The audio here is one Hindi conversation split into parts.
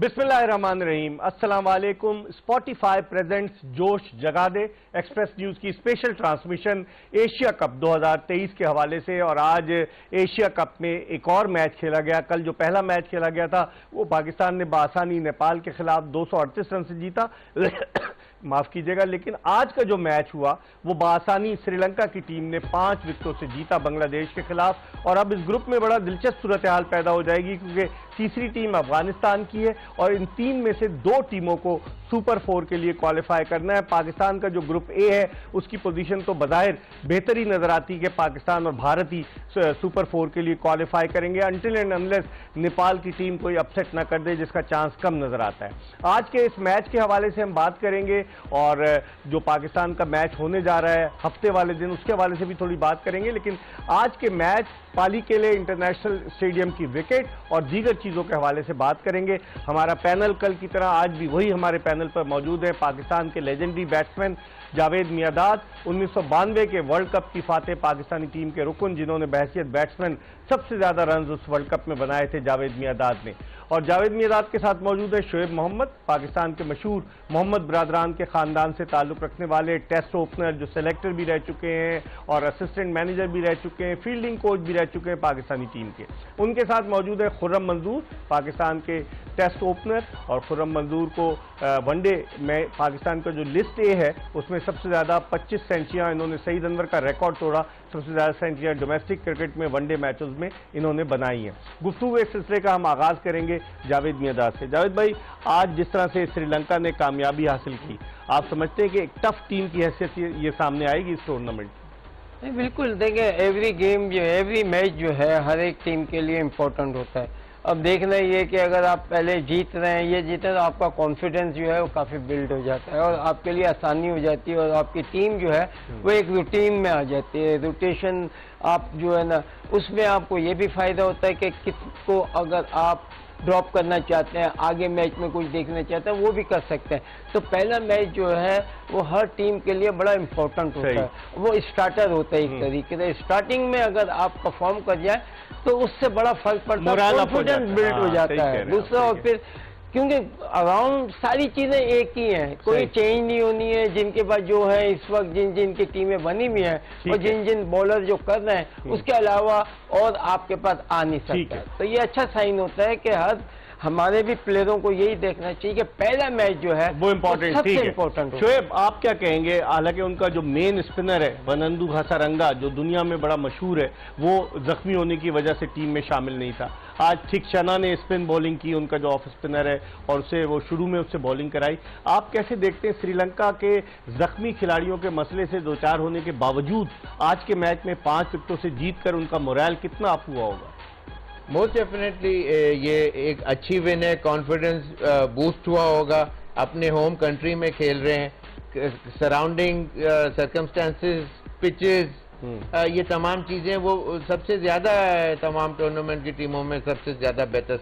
बिस्मिल्लाहिर्रहमानिर्रहीम, अस्सलाम वालेकुम। स्पॉटिफाई प्रेजेंट्स जोश जगा दे एक्सप्रेस न्यूज की स्पेशल ट्रांसमिशन एशिया कप 2023 के हवाले से। और आज एशिया कप में एक और मैच खेला गया। कल जो पहला मैच खेला गया था वो पाकिस्तान ने बासानी नेपाल के खिलाफ 238 रन से जीता माफ कीजिएगा, लेकिन आज का जो मैच हुआ वो बासानी श्रीलंका की टीम ने 5 विकेटों से जीता बांग्लादेश के खिलाफ। और अब इस ग्रुप में बड़ा दिलचस्प सूरत हाल पैदा हो जाएगी, क्योंकि तीसरी टीम अफगानिस्तान की है और इन 3 में से 2 टीमों को सुपर 4 के लिए क्वालिफाई करना है। पाकिस्तान का जो ग्रुप ए है उसकी पोजीशन तो बज़ाहिर बेहतर ही नजर आती है कि पाकिस्तान और भारत ही सुपर 4 के लिए क्वालिफाई करेंगे, अनटिल एंड अनलेस नेपाल की टीम कोई अपसेट ना कर दे, जिसका चांस कम नजर आता है। आज के इस मैच के हवाले से हम बात करेंगे और जो पाकिस्तान का मैच होने जा रहा है हफ्ते वाले दिन, उसके हवाले से भी थोड़ी बात करेंगे। लेकिन आज के मैच, पाली के लिए इंटरनेशनल स्टेडियम की विकेट और दीगर चीजों के हवाले से बात करेंगे। हमारा पैनल कल की तरह आज भी वही हमारे पैनल पर मौजूद है। पाकिस्तान के लेजेंडरी बैट्समैन जावेद मियांदाद, 1992 के वर्ल्ड कप की फातेह पाकिस्तानी टीम के रुकन, जिन्होंने बहैसियत बैट्समैन सबसे ज्यादा रन उस वर्ल्ड कप में बनाए थे जावेद मियांदाद ने। और जावेद मियांदाद के साथ मौजूद है शोएब मोहम्मद, पाकिस्तान के मशहूर मोहम्मद बिरादरान के खानदान से ताल्लुक रखने वाले टेस्ट ओपनर, जो सेलेक्टर भी रह चुके हैं और असिस्टेंट मैनेजर भी रह चुके हैं, फील्डिंग कोच भी रह चुके हैं पाकिस्तानी टीम के। उनके साथ मौजूद है खुर्रम मंजूर, पाकिस्तान के टेस्ट ओपनर। और खुर्रम मंजूर को वनडे में पाकिस्तान का जो लिस्ट ए है उसमें सबसे ज्यादा 25 सेंचुरियां इन्होंने, सईद अनवर का रिकॉर्ड तोड़ा, सबसे ज्यादा सेंचुरियां डोमेस्टिक क्रिकेट में वनडे मैचेस में इन्होंने बनाई हैं। गुफ्तगू इस सिलसिले का हम आगाज करेंगे जावेद मियांदाद से। जावेद भाई, आज जिस तरह से श्रीलंका ने कामयाबी हासिल की, आप समझते हैं कि एक टफ टीम की हैसियत ये सामने आएगी इस टूर्नामेंट? नहीं, बिल्कुल। देखिए, एवरी गेम जो है, एवरी मैच जो है हर एक टीम के लिए इम्पोर्टेंट होता है। अब देखना ये कि अगर आप पहले जीत रहे हैं, ये जीते, तो आपका कॉन्फिडेंस जो है वो काफ़ी बिल्ड हो जाता है और आपके लिए आसानी हो जाती है और आपकी टीम जो है वो एक रूटीन में आ जाती है। रोटेशन आप जो है ना, उसमें आपको ये भी फायदा होता है कि किसको अगर आप ड्रॉप करना चाहते हैं, आगे मैच में कुछ देखना चाहते हैं, वो भी कर सकते हैं। तो पहला मैच जो है वो हर टीम के लिए बड़ा इम्पोर्टेंट होता है, वो स्टार्टर होता है एक तरीके से। स्टार्टिंग में अगर आप परफॉर्म कर जाए तो उससे बड़ा फर्क पड़ता है, कॉन्फिडेंस बिल्ड हो जाता है। दूसरा, और फिर क्योंकि अराउंड सारी चीजें एक ही हैं, कोई चेंज नहीं होनी है। जिनके पास जो है इस वक्त, जिन की टीमें बनी हुई हैं और जिन बॉलर जो कर रहे हैं, उसके अलावा और आपके पास आ नहीं सकता। तो ये अच्छा साइन होता है कि हमारे भी प्लेयरों को यही देखना चाहिए कि पहला मैच जो है वो इम्पोर्टेंट, सबसे इम्पोर्टेंट। शोएब, आप क्या कहेंगे? हालांकि उनका जो मेन स्पिनर है वनंदु हसारंगा, जो दुनिया में बड़ा मशहूर है, वो जख्मी होने की वजह से टीम में शामिल नहीं था। आज थिकशना ने स्पिन बॉलिंग की, उनका जो ऑफ स्पिनर है, और उसे वो शुरू में उससे बॉलिंग कराई। आप कैसे देखते हैं श्रीलंका के जख्मी खिलाड़ियों के मसले से दो चार होने के बावजूद आज के मैच में 5 विकेटों से जीतकर उनका मोरल कितना अप हुआ होगा? मोस्ट डेफिनेटली ये एक अच्छी विन है, कॉन्फिडेंस बूस्ट हुआ होगा। अपने होम कंट्री में खेल रहे हैं, सराउंडिंग सर्कमस्टेंसेस, पिचेस, ये तमाम चीजें वो सबसे ज्यादा तमाम टूर्नामेंट की टीमों में सबसे ज्यादा बेहतर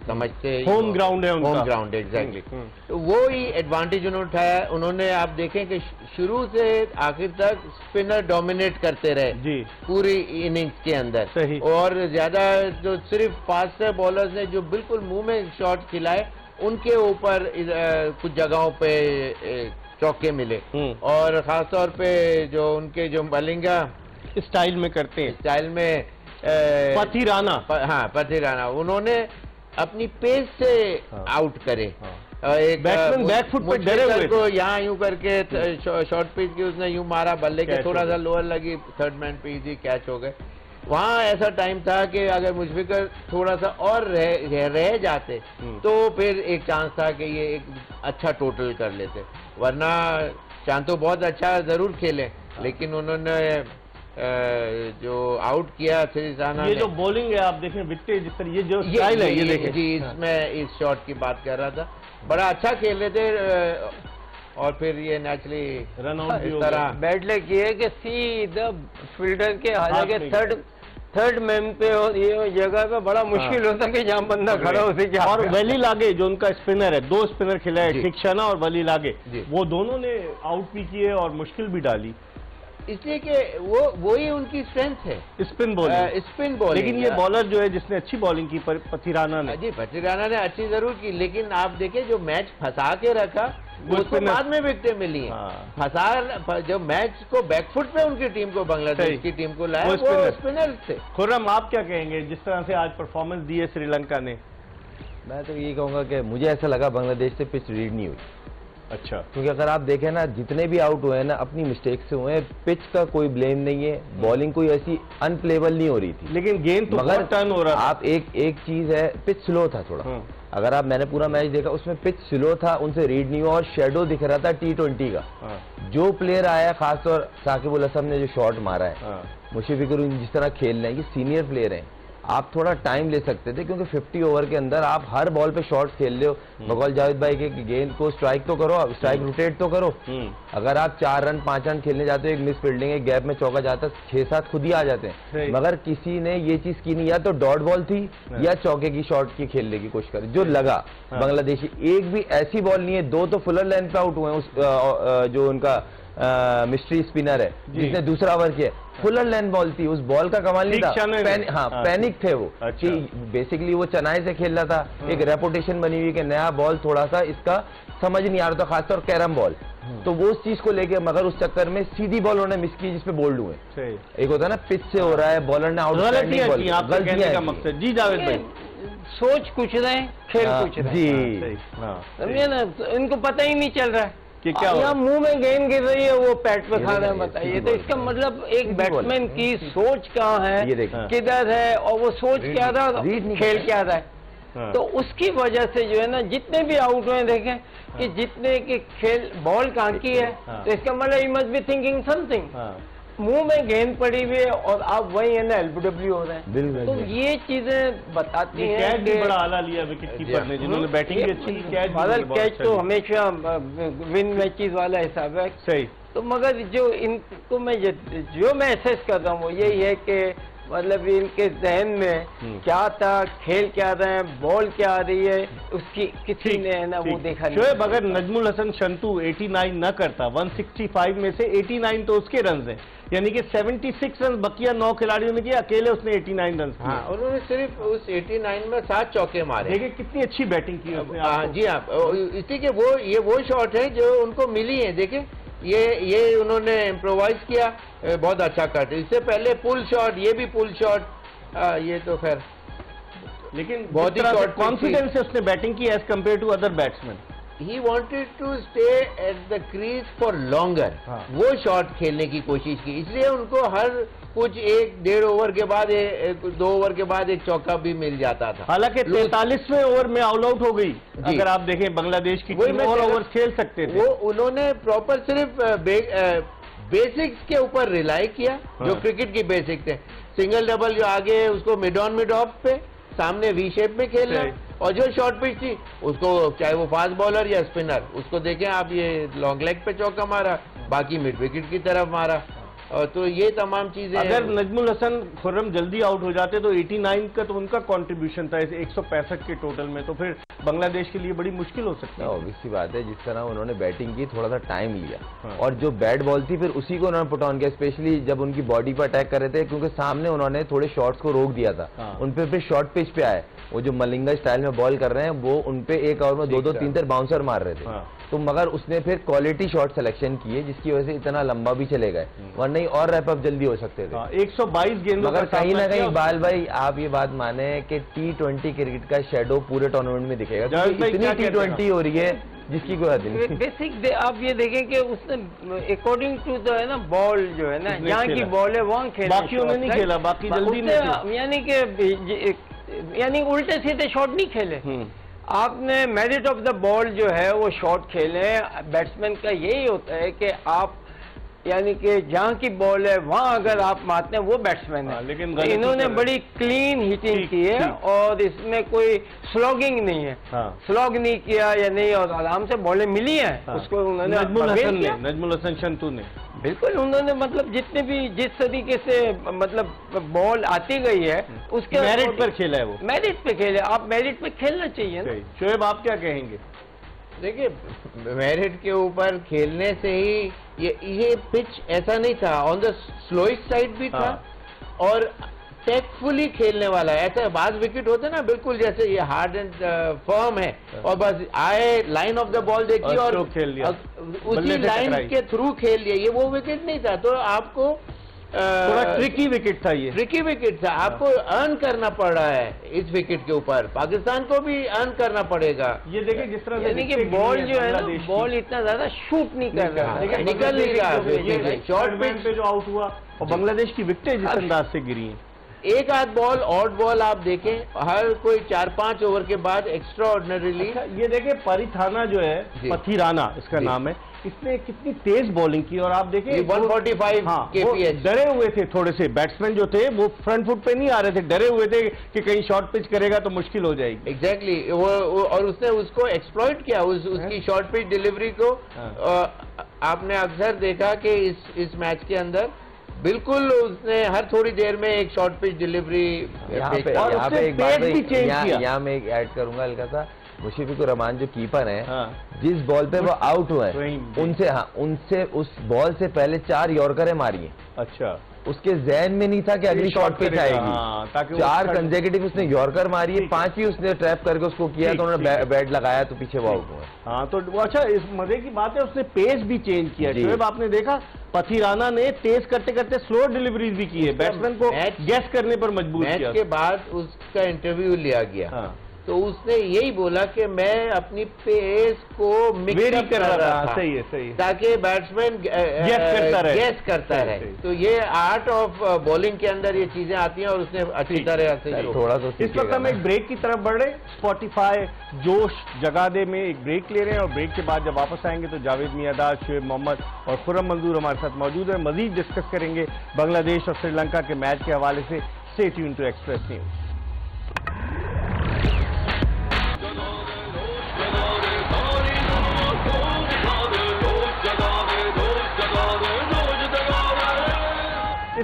समझते हैं। होम ग्राउंड है उनका। Home ground, exactly. तो वो ही एडवांटेज उन्होंने उठाया। उन्होंने, आप देखें कि शुरू से आखिर तक स्पिनर डोमिनेट करते रहे जी पूरी इनिंग्स के अंदर। सही। और ज्यादा जो सिर्फ फास्टर बॉलर्स ने जो बिल्कुल मुंह में शॉट खिलाए, उनके ऊपर कुछ जगहों पे चौके मिले। और खासतौर पे जो उनके जो मलिंगा स्टाइल में करते हैं, स्टाइल में पथिराना, हाँ पथिराना, उन्होंने अपनी पेस से आउट करे। एक बैट्समैन बैकफुट पे डरे हुए को यहाँ यूं करके शॉर्ट पिच की उसने यूं मारा, बल्ले के थोड़ा सा लोअर लगी, थर्ड मैन पे इजी कैच हो गए। वहाँ ऐसा टाइम था कि अगर मुशफिकर थोड़ा सा और रह जाते तो फिर एक चांस था कि ये एक अच्छा टोटल कर लेते, वरना चांद तो बहुत अच्छा जरूर खेले, लेकिन उन्होंने जो आउट किया थिरिसाना, ये जो बॉलिंग है आप देखें, विकेट जिस तरह ये जो स्टाइल है, ये देखें जी, इसमें इस शॉट की बात कर रहा था, बड़ा अच्छा खेल रहे थे। और फिर ये नेचुरली रन आउट इस तरह बैट लेग किए कि सीधा फील्डर के, हालांकि थर्ड मैन पे और ये जगह पे बड़ा मुश्किल होता है कि जहाँ बंदा खड़ा हो सके। और वली लागे जो उनका स्पिनर है, 2 स्पिनर खिलाए, थिकशना और वली लागे, वो दोनों ने आउट भी किए और मुश्किल भी डाली। इसलिए कि वही उनकी स्ट्रेंथ है, स्पिन बॉलिंग। Spin bowling. लेकिन ये बॉलर जो है जिसने अच्छी बॉलिंग की, पथिराना ने, जी पथिराना ने अच्छी जरूर की, लेकिन आप देखें जो मैच फंसा के रखा वो उसको बाद में विकेटें मिली हैं। हाँ। जो मैच को बैकफुट पे उनकी टीम को, बांग्लादेश की टीम को लाया, वो स्पिनर थे। खुर्रम, आप क्या कहेंगे जिस तरह से आज परफॉर्मेंस दी है श्रीलंका ने? मैं तो ये कहूँगा कि मुझे ऐसा लगा बांग्लादेश से पिच रीड नहीं हुई। अच्छा। क्योंकि अगर आप देखें ना, जितने भी आउट हुए हैं ना अपनी मिस्टेक से हुए हैं, पिच का कोई ब्लेम नहीं है, बॉलिंग कोई ऐसी अनप्लेबल नहीं हो रही थी, लेकिन गेंद तो मगर टर्न हो रहा था। आप एक चीज है, पिच स्लो था थोड़ा। अगर आप, मैंने पूरा मैच देखा, उसमें पिच स्लो था, उनसे रीड नहीं हुआ और शेडो दिख रहा था T20 का। जो प्लेयर आया, खासतौर साकिब उल हसन ने जो शॉट मारा है, मुशफिकुर जिस तरह खेल रहे हैं, ये सीनियर प्लेयर हैं, आप थोड़ा टाइम ले सकते थे, क्योंकि 50 ओवर के अंदर आप हर बॉल पे शॉट खेल रहे हो। बकौल जावेद भाई के गेंद को स्ट्राइक तो करो, स्ट्राइक रोटेट तो करो। अगर आप 4 रन 5 रन खेलने जाते हो, एक मिस फील्डिंग, एक गैप में चौका जाता, 6-7 खुद ही आ जाते हैं। मगर किसी ने ये चीज की नहीं, या तो डॉट बॉल थी या चौके की शॉट की खेलने की कोशिश करी, जो लगा बांग्लादेशी। एक भी ऐसी बॉल नहीं है, 2 तो फुलर लेंथ पे आउट हुए हैं, उस जो उनका मिस्ट्री स्पिनर है जिसने दूसरा ओवर किया, फुलर लेंथ बॉल थी, उस बॉल का कमाल नहीं था। पैनिक थे वो। अच्छा। कि बेसिकली वो चेन्नई से खेल रहा था, एक रेपुटेशन बनी हुई कि नया बॉल थोड़ा सा इसका समझ नहीं आ रहा था, खासतौर कैरम बॉल, तो वो उस चीज को लेके, मगर उस चक्कर में सीधी बॉल उन्होंने मिस की जिसपे बोल्ड हुए। एक होता है ना पिच से हो रहा है, बॉलर ने आउटस्टैंडिंग बॉल, गलतियां मकसद। जी जावेद भाई, सोच कुछ रहे, खेल कुछ रहे। जी समझे ना, इनको पता ही नहीं चल रहा है कि क्या यहाँ मुंह में गेंद गिर रही है, वो पैट पे खा रहे हैं। बताइए, तो इसका मतलब एक बैट्समैन की सोच कहाँ है, किधर है, और वो सोच क्या रहा, खेल क्या रहा है। तो उसकी वजह से जो है ना, जितने भी आउट हुए देखें कि जितने की खेल बॉल कहाँ की है, तो इसका मतलब he must be thinking something. मुंह में गेंद पड़ी हुई है और आप वही है ना LBW हो रहे हैं। तो ये चीजें बताती हैं कि बड़ा आला लिया विकेट कीपर ने, जिन्होंने बैटिंग भी अच्छी की। कैच तो हमेशा विन मैचेस वाला हिसाब है। सही। तो मगर जो इनको मैं असेस कर रहा हूँ वो यही है कि मतलब इनके जहन में क्या था, खेल क्या रहे हैं, बॉल क्या आ रही है, उसकी किसी ने है ना वो देखा नहीं। शोएब, अगर नजमुल हसन शंतू 89 न करता, 165 में से 89 तो उसके रन हैं, यानी कि 76 रन बकिया 9 खिलाड़ियों ने किया, अकेले उसने 89 रन किए। उन्होंने सिर्फ उस 89 में 7 चौके मारे। देखिए कितनी अच्छी बैटिंग की उसने। जी हाँ, इसी के वो शॉट है जो उनको मिली है। देखिए ये उन्होंने इम्प्रोवाइज किया, बहुत अच्छा कट। इससे पहले पुल शॉट, ये भी पुल शॉट, ये तो खैर, लेकिन बहुत ही कॉन्फिडेंस से उसने बैटिंग की as compared to other batsman. He wanted to stay at the crease for longer। वो शॉट खेलने की कोशिश की, इसलिए उनको हर कुछ 1-1.5 ओवर के बाद 2 ओवर के बाद एक चौका भी मिल जाता था। हालांकि 43वें ओवर में ऑल आउट हो गई। अगर आप देखें बांग्लादेश की टीम और ओवर खेल सकते थे। वो उन्होंने प्रॉपर सिर्फ बेसिक्स के ऊपर रिलाई किया, जो क्रिकेट की बेसिक्स थे। सिंगल डबल जो आगे उसको मिड ऑन मिड ऑफ पे, सामने वी शेप में खेलना, और जो शॉर्ट पिच थी उसको, चाहे वो फास्ट बॉलर या स्पिनर, उसको देखें आप, ये लॉन्ग लेग पे चौका मारा, बाकी मिड विकेट की तरफ मारा। और तो ये तमाम चीजें, अगर नजमुल हसन खुर्रम जल्दी आउट हो जाते तो 89 का तो उनका कंट्रीब्यूशन था इस 165 के टोटल में, तो फिर बांग्लादेश के लिए बड़ी मुश्किल हो सकती है। ऑब्वियस सी बात है, जिस तरह उन्होंने बैटिंग की, थोड़ा सा टाइम लिया, और जो बैट बॉल थी फिर उसी को उन्होंने पुट ऑन किया, स्पेशली जब उनकी बॉडी पर अटैक कर रहे थे, क्योंकि सामने उन्होंने थोड़े शॉट्स को रोक दिया था। उन पे फिर शॉर्ट पिच पे आए, वो जो मलिंगा स्टाइल में बॉल कर रहे हैं, वो उनपे एक ओवर में 2-2 3-3 बाउंसर मार रहे थे। तो मगर उसने फिर क्वालिटी शॉट सिलेक्शन किए, जिसकी वजह से इतना लंबा भी चले गए, वरना ही और रैप अप जल्दी हो सकते थे। 122 गेंदों, मगर कहीं ना कहीं इकबाल भाई आप ये बात माने कि T20 क्रिकेट का शेडो पूरे टूर्नामेंट में दिखेगा, क्योंकि इतनी T20 हो रही है जिसकी कोई हद नहीं। बेसिक आप ये देखें कि उसने अकॉर्डिंग टू जो है ना बॉल जो है ना, यहाँ की बॉल है वहाँ खेला, बाकी उन्होंने नहीं खेला, बाकी जल्दी नहीं, यानी उल्टे सीधे शॉट नहीं खेले। आपने मेरिट ऑफ द बॉल जो है वो शॉट खेले। बैट्समैन का यही होता है कि आप यानी कि जहाँ की बॉल है वहाँ अगर आप मारते हैं वो बैट्समैन है। लेकिन इन्होंने बड़ी क्लीन हिटिंग की है और इसमें कोई स्लॉगिंग नहीं है। स्लॉग नहीं किया या नहीं, और आराम से बॉलें मिली हैं उसको उन्होंने। नजमुल हसन शंतू ने बिल्कुल, उन्होंने मतलब जितने भी जिस तरीके से मतलब बॉल आती गई है उसके मेरिट पर खेला है, वो मेरिट पे खेले। आप मेरिट पे खेलना चाहिए ना। शोएब, आप क्या कहेंगे? देखिए, मेरिट के ऊपर खेलने से ही ये पिच ऐसा नहीं था, ऑन द स्लोइस्ट साइड भी था और टेकफुली खेलने वाला है। ऐसा बाज विकेट होते ना बिल्कुल जैसे ये हार्ड एंड फर्म है और बस आए लाइन ऑफ द बॉल देखी और खेल लिया, उसी लाइन के थ्रू खेल लिया, ये वो विकेट नहीं था। तो आपको थोड़ा ट्रिकी विकेट था, ये ट्रिकी विकेट था, आपको अर्न करना पड़ रहा है इस विकेट के ऊपर, पाकिस्तान को भी अर्न करना पड़ेगा। ये देखिए जिस तरह यानी कि बॉल जो है ना, बॉल इतना ज्यादा शूट नहीं कर रहा, निकल नहीं रहा, शॉर्ट पिच पे जो आउट हुआ और बांग्लादेश की विकेटें जिस अंदाज से गिरी हैं। एक आध बॉल ऑड बॉल आप देखें, हर कोई 4-5 ओवर के बाद एक्स्ट्रा ऑर्डिनरीली। ये देखें परिथाना जो है, पथिराना इसका नाम है, इसने कितनी तेज बॉलिंग की और आप देखें 145 kph। डरे हुए थे थोड़े से बैट्समैन जो थे, वो फ्रंट फुट पे नहीं आ रहे थे, डरे हुए थे कि कहीं शॉर्ट पिच करेगा तो मुश्किल हो जाएगी। एग्जैक्टली वो और उसने उसको एक्सप्लॉइट किया, उसकी शॉर्ट पिच डिलीवरी को। आपने अक्सर देखा कि इस मैच के अंदर बिल्कुल उसने हर थोड़ी देर में एक शॉर्ट पिच डिलीवरी। यहाँ पे एक बात यहाँ मैं एक ऐड करूंगा हल्का सा, मुशीफिकुर रहमान जो कीपर हैं, जिस बॉल पे वो आउट हुए उनसे उस बॉल से पहले 4 यॉर्करें मारी हैं। अच्छा, उसके जहन में नहीं था कि अगली शॉट पिच आएगी। ताकि 4 कंसेक्यूटिव उसने यॉर्कर मारी है, 5 ही उसने ट्रैप करके उसको किया तो उन्होंने बैट लगाया तो पीछे वो आउट हुआ। हाँ, तो वो अच्छा, इस मजे की बात है उसने पेस भी चेंज किया। शोएब आपने देखा पथिराना ने तेज करते करते स्लो डिलीवरीज भी की है, बैट्समैन को गैस करने पर मजबूर किया। मैच के बाद उसका इंटरव्यू लिया गया, तो उसने यही बोला कि मैं अपनी पेस को मिक्स कर रहा था, सही है, ताकि बैट्समैन गैस करता रहे। तो ये आर्ट ऑफ बॉलिंग के अंदर ये चीजें आती हैं और उसने अच्छी तरह से थोड़ा सा। इस वक्त हम एक ब्रेक की तरफ बढ़ रहे हैं। स्पॉटिफाई जोश जगा दे में एक ब्रेक ले रहे हैं और ब्रेक के बाद जब वापस आएंगे तो जावेद मियांदाद, शोएब मोहम्मद और खुर्रम मंजूर हमारे साथ मौजूद है। मजीद डिस्कस करेंगे बांग्लादेश और श्रीलंका के मैच के हवाले से। Stay tuned to Express News.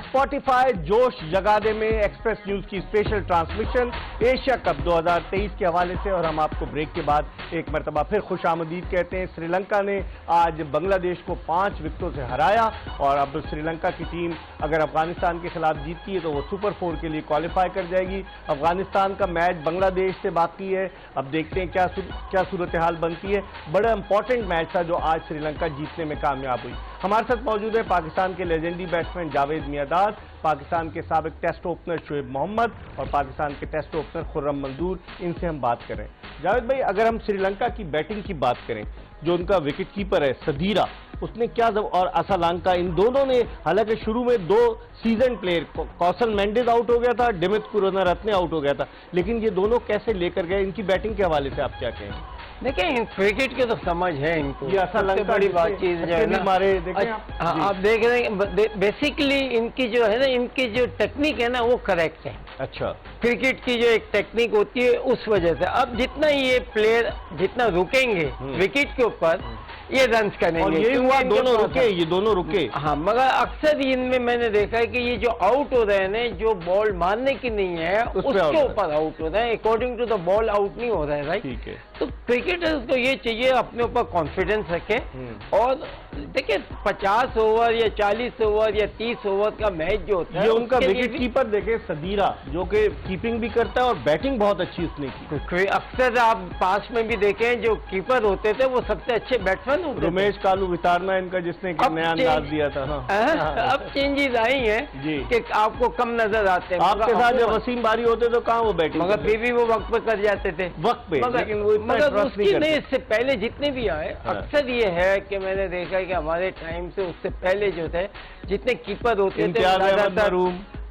Spotify जोश जगा दे में एक्सप्रेस न्यूज की स्पेशल ट्रांसमिशन एशिया कप 2023 के हवाले से, और हम आपको ब्रेक के बाद एक मरतबा फिर खुशामदीद कहते हैं। श्रीलंका ने आज बांग्लादेश को 5 विकेटों से हराया और अब श्रीलंका की टीम अगर अफगानिस्तान के खिलाफ जीतती है तो वो सुपर 4 के लिए क्वालिफाई कर जाएगी। अफगानिस्तान का मैच बांग्लादेश से बाकी है, अब देखते हैं क्या सूरत हाल बनती है। बड़ा इंपॉर्टेंट मैच था जो आज श्रीलंका जीतने में कामयाब हुई। हमारे साथ मौजूद है पाकिस्तान के लेजेंडरी बैट्समैन जावेद मियांदाद, पाकिस्तान के साबिक टेस्ट ओपनर शोएब मोहम्मद और पाकिस्तान के टेस्ट ओपनर खुर्रम मंजूर। इनसे हम बात करें। जावेद भाई, अगर हम श्रीलंका की बैटिंग की बात करें, जो उनका विकेट कीपर है सदीरा, उसने क्या और असालंका, इन दोनों ने, हालांकि शुरू में 2 सीजन प्लेयर कौशल मेंडिस आउट हो गया था, डिमित कुरुनारत्ने आउट हो गया था, लेकिन ये दोनों कैसे लेकर गए, इनकी बैटिंग के हवाले से आप क्या कहें? देखिए, क्रिकेट की तो समझ है इनको, ये सबसे बड़ी बात चीज जो है ना, मारे देखें आप देख रहे हैं बेसिकली इनकी जो है ना, इनकी जो टेक्निक है ना वो करेक्ट है। अच्छा, क्रिकेट की जो एक टेक्निक होती है उस वजह से अब जितना ये प्लेयर जितना रुकेंगे विकेट के ऊपर ये रन्स करेंगे। और ये हुआ, दोनों रुके, ये दोनों रुके। हाँ, मगर अक्सर इनमें मैंने देखा है कि ये जो आउट हो रहे हैं ना, जो बॉल मारने की नहीं है उसके ऊपर आउट हो रहे हैं, according to the ball out नहीं हो रहा है, राइट? ठीक है। तो क्रिकेटर्स को ये चाहिए अपने ऊपर कॉन्फिडेंस रखे और देखिए 50 ओवर या 40 ओवर या 30 ओवर का मैच जो होता है, ये उनका विकेट कीपर देखे सदीरा, जो कि कीपिंग भी करता है और बैटिंग बहुत अच्छी उसने की। अक्सर आप पास में भी देखें जो कीपर होते थे वो सबसे अच्छे बैट्समैन होते थे। रमेश कालू वितारना इनका, जिसने नया अंदाज दिया था। अब चेंजेस आई हैं कि आपको कम नजर आते हैं। आपके साथ जब वसीम बारी होते तो कहाँ वो बैटिंग, मगर फिर भी वो वक्त पे कर जाते थे, वक्त पे, लेकिन वो मगर उसकी नहीं, इससे पहले जितने भी आए अक्सर ये है कि मैंने देखा है कि हमारे टाइम से उससे पहले जो थे जितने कीपर होते थे,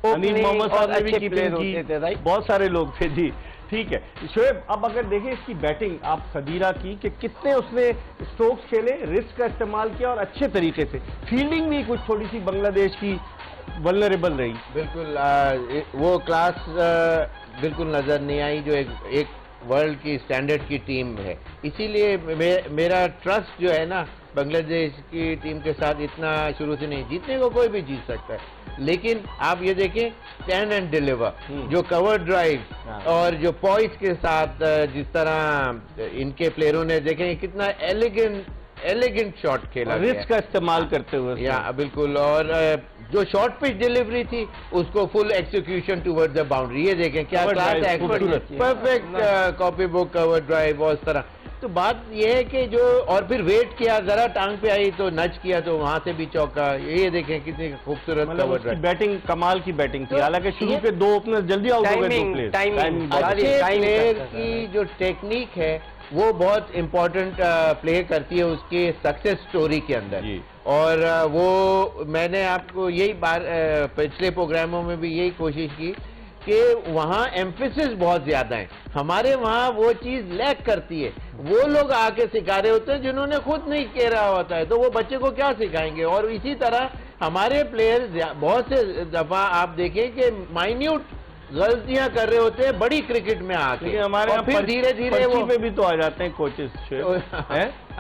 अनिल मोहम्मद साहब ने भी कीपिंग की, बहुत सारे लोग थे। जी ठीक है शोएब, अब अगर देखें इसकी बैटिंग आप सदीरा की कि कितने उसने स्ट्रोक्स खेले, रिस्क का इस्तेमाल किया और अच्छे तरीके से, फील्डिंग भी कुछ थोड़ी सी बांग्लादेश की वल्नरेबल रही। बिल्कुल वो क्लास बिल्कुल नजर नहीं आई जो एक वर्ल्ड की स्टैंडर्ड की टीम है। इसीलिए मेरा ट्रस्ट जो है ना बांग्लादेश की टीम के साथ इतना शुरू से नहीं, जीतने को कोई भी जीत सकता है, लेकिन आप ये देखें स्टैंड एंड डिलीवर, जो कवर ड्राइव और जो पॉइस के साथ जिस तरह इनके प्लेयरों ने देखें कितना एलिगेंट शॉट खेला, रिस्क का इस्तेमाल करते हुए। या बिल्कुल, और जो शॉर्ट पिच डिलीवरी थी उसको full execution towards the boundary, ये देखें क्या क्लास है, perfect copy book cover drive और इस तरह। तो बात यह है कि जो और फिर वेट किया, जरा टांग पे आई तो नच किया तो वहां से भी चौका, ये देखें कितनी खूबसूरत कवर ड्राइव। बैटिंग कमाल की बैटिंग थी, हालांकि शुरू के 2 ओपनर जल्दी आउट हो गए, 2 प्लेयर। अच्छे प्लेयर की जो टेक्निक है वो बहुत इम्पोर्टेंट प्ले करती है उसके सक्सेस स्टोरी के अंदर। और वो मैंने आपको यही बार पिछले प्रोग्रामों में भी यही कोशिश की कि वहाँ एम्फेसिस बहुत ज्यादा है, हमारे वहाँ वो चीज लैक करती है। वो लोग आके सिखा रहे होते हैं जिन्होंने खुद नहीं कह रहा होता है, तो वो बच्चे को क्या सिखाएंगे। और इसी तरह हमारे प्लेयर बहुत से दफा आप देखें कि माइन्यूट गलतियां कर रहे होते हैं बड़ी क्रिकेट में आके, हमारे और फिर धीरे धीरे वो पे भी तो आ जाते हैं कोचेस।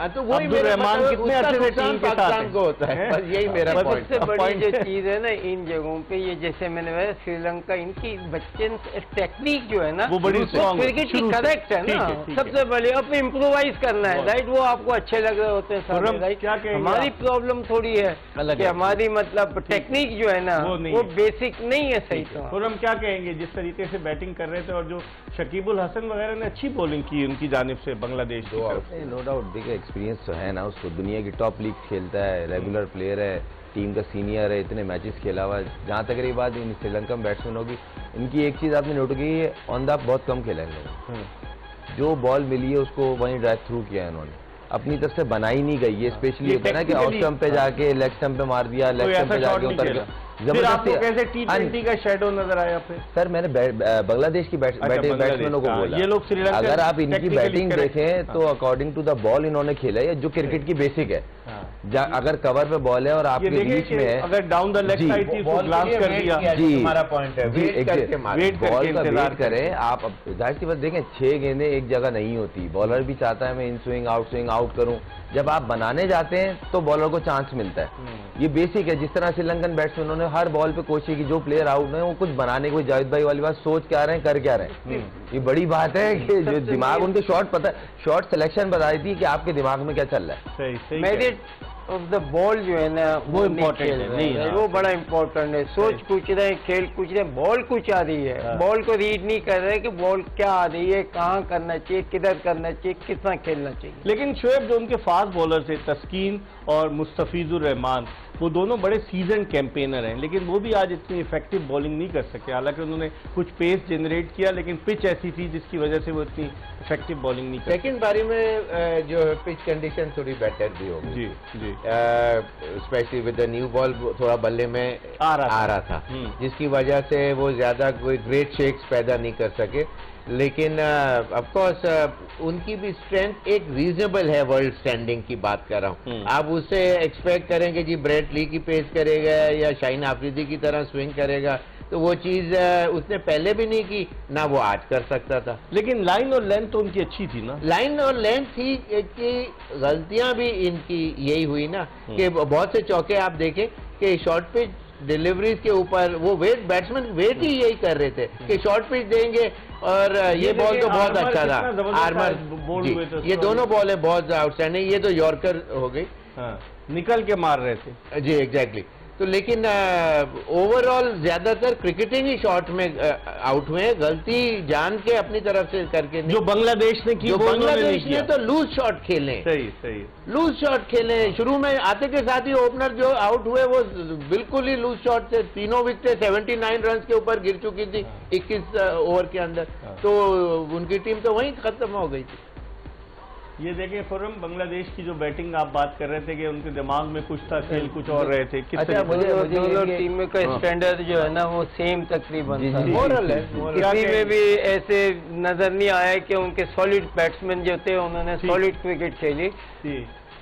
तो वही मेरा रहमान मतलब कितने अच्छे से टीम के साथ पाकिस्तान को होता है, बस यही मेरा पॉइंट। सबसे बड़ी जो चीज है ना इन जगहों पे, ये जैसे मैंने बताया श्रीलंका, इनकी बच्चे टेक्निक जो है ना वो बड़ी स्ट्रांग, क्रिकेट की करेक्ट है ना, सबसे बड़ी। अब इम्प्रोवाइज करना है, राइट, वो आपको अच्छे लग रहे होते हैं, राइट। हमारी प्रॉब्लम थोड़ी है कि हमारी मतलब टेक्निक जो है ना वो बेसिक नहीं है सही। तो हम क्या कहेंगे, जिस तरीके से बैटिंग कर रहे थे और जो शकीबुल हसन वगैरह ने अच्छी बॉलिंग की उनकी जानिब से बांग्लादेश की तरफ। नो डाउट, देखिए एक्सपीरियंस तो है ना उसको, दुनिया की टॉप लीग खेलता है, रेगुलर प्लेयर है, टीम का सीनियर है, इतने मैचेस खेला हुआ है। जहाँ तक रही बात इन श्रीलंका में बैट्समैन होगी, इनकी एक चीज आपने नोट की है, ऑन द बहुत कम खेला है इन्होंने। जो बॉल मिली है उसको वहीं ड्राइव थ्रू किया है इन्होंने, अपनी तरफ से बनाई नहीं गई है। स्पेशली होता है ना कि ऑफ स्टंप पे जाके लेग स्टंप पे मार दिया, लेग स्टंप पे जाके उतर गया। फिर आपको कैसे T20 का शेडो नजर आया? फिर सर मैंने बांग्लादेश की बैट्समैनों को बोला, ये लोग श्रीलंका अगर आप इनकी बैटिंग देखें तो अकॉर्डिंग टू द बॉल इन्होंने खेला है जो क्रिकेट की बेसिक है। अगर कवर पे बॉल है और आपके बीच में है, अगर डाउन द लेग साइड थी उसको ग्लांस कर दिया, जी हमारा पॉइंट है, वेट बॉल का वेट करें आप। जाहिर सी बात देखें 6 गेंदें एक जगह नहीं होती, बॉलर भी चाहता है मैं इन स्विंग आउट करूं। जब आप बनाने जाते हैं तो बॉलर को चांस मिलता है, ये बेसिक है। जिस तरह श्रीलंकन बैट्समैनों ने हर बॉल पे कोशिश की, जो प्लेयर आउट है वो कुछ बनाने को, जावेद भाई वाली बात, सोच क्या रहे हैं कर क्या रहे हैं। ये बड़ी बात है कि जो दिमाग उनके शॉर्ट सिलेक्शन बता देती है कि आपके दिमाग में क्या चल रहा है। सही मेरिट ऑफ द बॉल जो है ना वो इम्पोर्टेंट है, वो बड़ा इम्पोर्टेंट है। सोच कुछ रहे, खेल कुछ रहे, बॉल कुछ आ रही है, बॉल को रीड नहीं कर रहे कि बॉल क्या आ रही है, कहाँ करना चाहिए, किधर करना चाहिए, कितना खेलना चाहिए। लेकिन शोएब जो उनके फास्ट बॉलर थे तस्कीन और मुस्तफिजुर रहमान, वो दोनों बड़े सीजन कैंपेनर हैं, लेकिन वो भी आज इतनी इफेक्टिव बॉलिंग नहीं कर सके। हालांकि उन्होंने कुछ पेस जनरेट किया, लेकिन पिच ऐसी थी जिसकी वजह से वो इतनी इफेक्टिव बॉलिंग नहीं कर सके। सेकंड बारी में जो पिच कंडीशन थोड़ी बेटर भी होगी, जी specially with the new ball थोड़ा बल्ले में आ रहा था, जिसकी वजह से वो ज्यादा कोई ग्रेट शेक्स पैदा नहीं कर सके। लेकिन ऑफ कोर्स उनकी भी स्ट्रेंथ एक रीजनेबल है, वर्ल्ड स्टैंडिंग की बात कर रहा हूँ। आप उससे एक्सपेक्ट करेंगे जी ब्रेट ली की पेस करेगा या शाहीन आफरीदी की तरह स्विंग करेगा, तो वो चीज उसने पहले भी नहीं की, ना वो आज कर सकता था। लेकिन लाइन और लेंथ तो उनकी अच्छी थी ना, लाइन और लेंथ थी कि गलतियां भी इनकी यही हुई ना कि बहुत से चौके आप देखें कि शॉर्ट पिच डिलीवरीज के ऊपर वो बैट्समैन वेट ही यही कर रहे थे कि शॉर्ट पिच देंगे, और ये बॉल तो बहुत अच्छा था, आर्मर ये दोनों बॉल है बहुत आउटस्टैंडिंग, ये तो यॉर्कर हो गई, निकल के मार रहे थे जी एग्जैक्टली। तो लेकिन ओवरऑल ज्यादातर क्रिकेटिंग ही शॉट में आउट हुए, गलती जान के अपनी तरफ से करके नहीं। जो बांग्लादेश ने की, जो बांग्लादेश ने तो लूज शॉट खेले, सही लूज शॉट खेले। शुरू में आते के साथ ही ओपनर जो आउट हुए वो बिल्कुल ही लूज शॉट थे, तीनों विकेटें 79 रन के ऊपर गिर चुकी थी 21 ओवर के अंदर, तो उनकी टीम तो वहीं खत्म हो गई थी। ये देखें खुर्रम, बांग्लादेश की जो बैटिंग आप बात कर रहे थे कि उनके दिमाग में कुछ था, खेल कुछ और रहे थे। अच्छा, दोनों टीम का स्टैंडर्ड जो है ना वो सेम तकरीबन था, किसी में भी ऐसे नजर नहीं आया कि उनके सॉलिड बैट्समैन जो थे उन्होंने सॉलिड क्रिकेट खेली।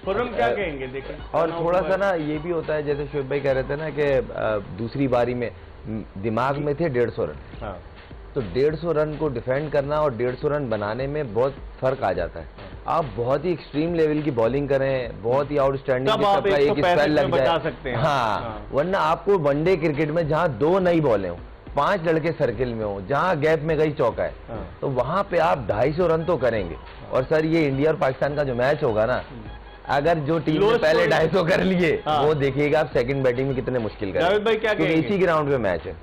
खुर्रम क्या कहेंगे? देखें और थोड़ा सा ना ये भी होता है, जैसे शोएब भाई कह रहे थे ना कि दूसरी बारी में दिमाग में थे 150 रन, तो 150 रन को डिफेंड करना और 150 रन बनाने में बहुत फर्क आ जाता है। आप बहुत ही एक्सट्रीम लेवल की बॉलिंग करें, बहुत ही आउटस्टैंडिंग तब आप एक 165 स्पेल लग में बचा जाए सकते हैं। हाँ, वरना आपको वनडे क्रिकेट में जहां 2 नई बॉलें हो, 5 लड़के सर्किल में हो, जहां गैप में गई चौका है, तो वहां पे आप 250 रन तो करेंगे। और सर ये इंडिया और पाकिस्तान का जो मैच होगा ना, अगर जो टीम ने पहले 250 कर लिए, वो देखिएगा आप सेकंड बैटिंग में कितने मुश्किल करेंगे। जावेद भाई क्या कहेंगे? इसी ग्राउंड पे मैच है।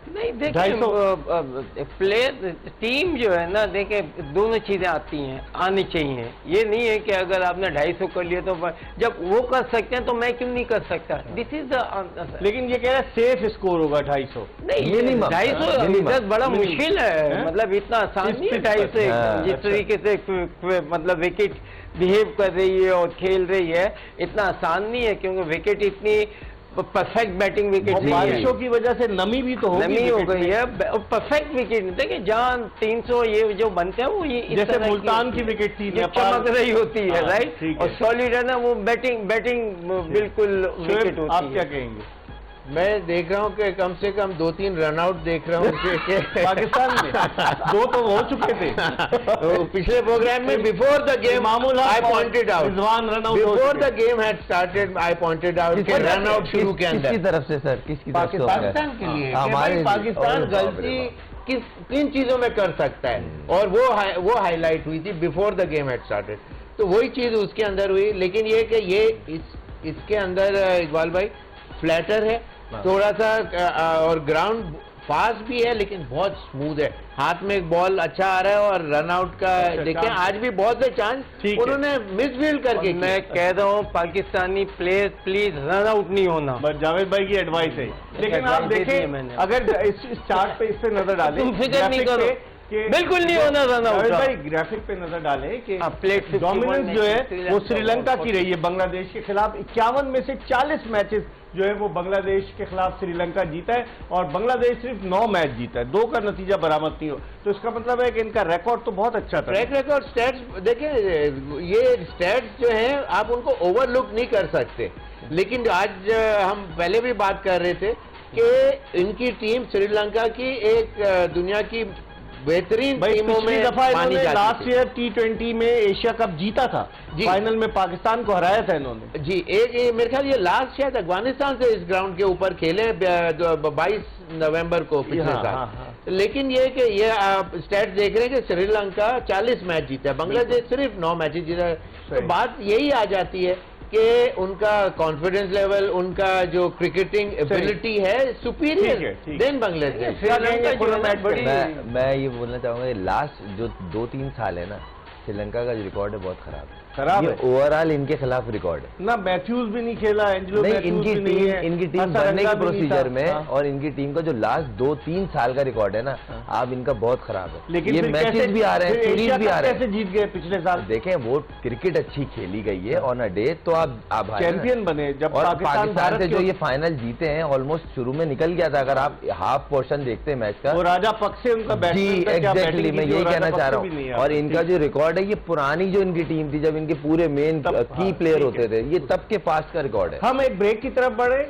नहीं देखिए, प्लेयर टीम जो है ना, देखिए दोनों चीजें आती हैं, आनी चाहिए। ये नहीं है कि अगर आपने 250 कर लिया तो जब वो कर सकते हैं तो मैं क्यों नहीं कर सकता। दिस इज द, लेकिन ये कह रहा है सेफ स्कोर होगा 250। नहीं, मिनिमम 250 बड़ा मुश्किल है, मतलब इतना आसान नहीं है 250। जिस तरीके से मतलब विकेट बिहेव कर रही है और खेल रही है, इतना आसान नहीं है, क्योंकि विकेट इतनी परफेक्ट बैटिंग विकेट नहीं है। बारिशों की वजह से नमी भी तो होगी, नमी हो गई है, परफेक्ट विकेट। देखिए जहाँ 300 ये जो बनते हैं वो ये इस जैसे तरह मुल्तान की विकेट थी, जो चमक रही होती है, राइट, ठीक है। और सॉलिड है ना, वो बैटिंग बिल्कुल विकेट होती है। आप क्या कहेंगे? मैं देख रहा हूँ कि कम से कम 2-3 रन आउट देख रहा हूँ पाकिस्तान में 2 तो हो चुके थे। तो पिछले प्रोग्राम में before the game I pointed out, Rizwan run out before the game had started I pointed out कि रन आउट शुरू के अंदर किसकी तरफ से सर, किसकी तरफ से होगा? पाकिस्तान के लिए कि हमारे भाई पाकिस्तान अरे बाप रे गलती बाप। किन चीजों में कर सकता है, और वो हाईलाइट हुई थी before the game had started. तो वही चीज उसके अंदर हुई, लेकिन ये कि ये इसके अंदर इकबाल भाई फ्लैटर है थोड़ा सा, और ग्राउंड फास्ट भी है लेकिन बहुत स्मूथ है, हाथ में एक बॉल अच्छा आ रहा है, और रन आउट का देखें आज भी बहुत से चांस उन्होंने मिसफील्ड करके। मैं कह रहा हूँ Pakistani player please run out नहीं होना, बस जावेद भाई की एडवाइस है। लेकिन आप देखें, अगर इस चार्ट पे इस पे नजर डालें, तुम फिक्र नहीं करो, बिल्कुल नहीं होना रन आउट। भाई ग्राफिक पे नजर डालें कि प्लेट डोमिनेंस जो है वो श्रीलंका की रही है बांग्लादेश के खिलाफ। 51 में से 40 मैचेस जो है वो बांग्लादेश के खिलाफ श्रीलंका जीता है, और बांग्लादेश सिर्फ 9 मैच जीता है, 2 का नतीजा बरामद नहीं हो। तो इसका मतलब है कि इनका रिकॉर्ड तो बहुत अच्छा था। ट्रैक रिकॉर्ड स्टैट्स देखें, ये स्टैट्स जो हैं आप उनको ओवरलुक नहीं कर सकते। लेकिन आज हम पहले भी बात कर रहे थे कि इनकी टीम श्रीलंका की एक दुनिया की बेहतरीन टीमों में मानी जाती लास्ट ईयर T20 में एशिया कप जीता था, फाइनल में पाकिस्तान को हराया था इन्होंने। जी, एक मेरे ख्याल ये लास्ट शायद अफगानिस्तान से इस ग्राउंड के ऊपर खेले 22 नवंबर को पिछले साल। लेकिन ये कि ये आप स्टैट्स देख रहे हैं कि श्रीलंका 40 मैच जीता है, बांग्लादेश सिर्फ 9 मैच जीता है। तो बात यही आ जाती है कि उनका कॉन्फिडेंस लेवल, उनका जो क्रिकेटिंग एबिलिटी है सुपीरियर देन बांग्लादेश। मैं ये बोलना चाहूंगा, लास्ट जो 2-3 साल है ना, श्रीलंका का जो रिकॉर्ड है बहुत खराब है, ओवरऑल इनके खिलाफ रिकॉर्ड है ना। मैथ्यूज भी नहीं खेला, एंजेलो नहीं, मैथ्यूज भी नहीं है, इनकी टीम बनने के प्रोसीजर में, और इनकी टीम का जो लास्ट 2-3 साल का रिकॉर्ड है ना, आप इनका बहुत खराब है। लेकिन ये मैचेस भी आ रहे हैं, सीरीज भी आ रहे हैं, कैसे जीत गए पिछले साल? देखें वो क्रिकेट अच्छी खेली गई है ऑन अ डे, तो आप आभार चैंपियन बने। जब और पाकिस्तान से जो ये फाइनल जीते हैं, ऑलमोस्ट शुरू में निकल गया था। अगर आप हाफ पोर्शन देखते हैं मैच का, वो राजा पक्ष से उनका जी एग्जैक्टली, मैं यही कहना चाह रहा हूँ। और इनका जो रिकॉर्ड है, ये पुरानी जो इनकी टीम थी, जब इनके पूरे मेन की प्लेयर होते थे, ये तब के पास का रिकॉर्ड है। हम एक ब्रेक की तरफ बढ़े,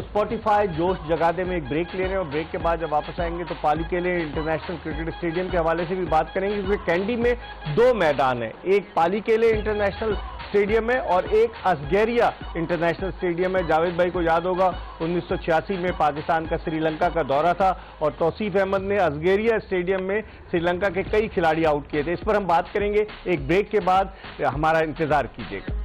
स्पॉटिफाई जोश जगादे में एक ब्रेक ले रहे हैं, और ब्रेक के बाद जब वापस आएंगे तो पालीकेले इंटरनेशनल क्रिकेट स्टेडियम के हवाले से भी बात करेंगे, क्योंकि कैंडी में 2 मैदान है, एक पालीकेले इंटरनेशनल स्टेडियम है और एक असगेरिया इंटरनेशनल स्टेडियम है। जावेद भाई को याद होगा 1986 में पाकिस्तान का श्रीलंका का दौरा था, और तौसीफ अहमद ने असगेरिया स्टेडियम में श्रीलंका के कई खिलाड़ी आउट किए थे। इस पर हम बात करेंगे एक ब्रेक के बाद, हमारा इंतजार कीजिएगा।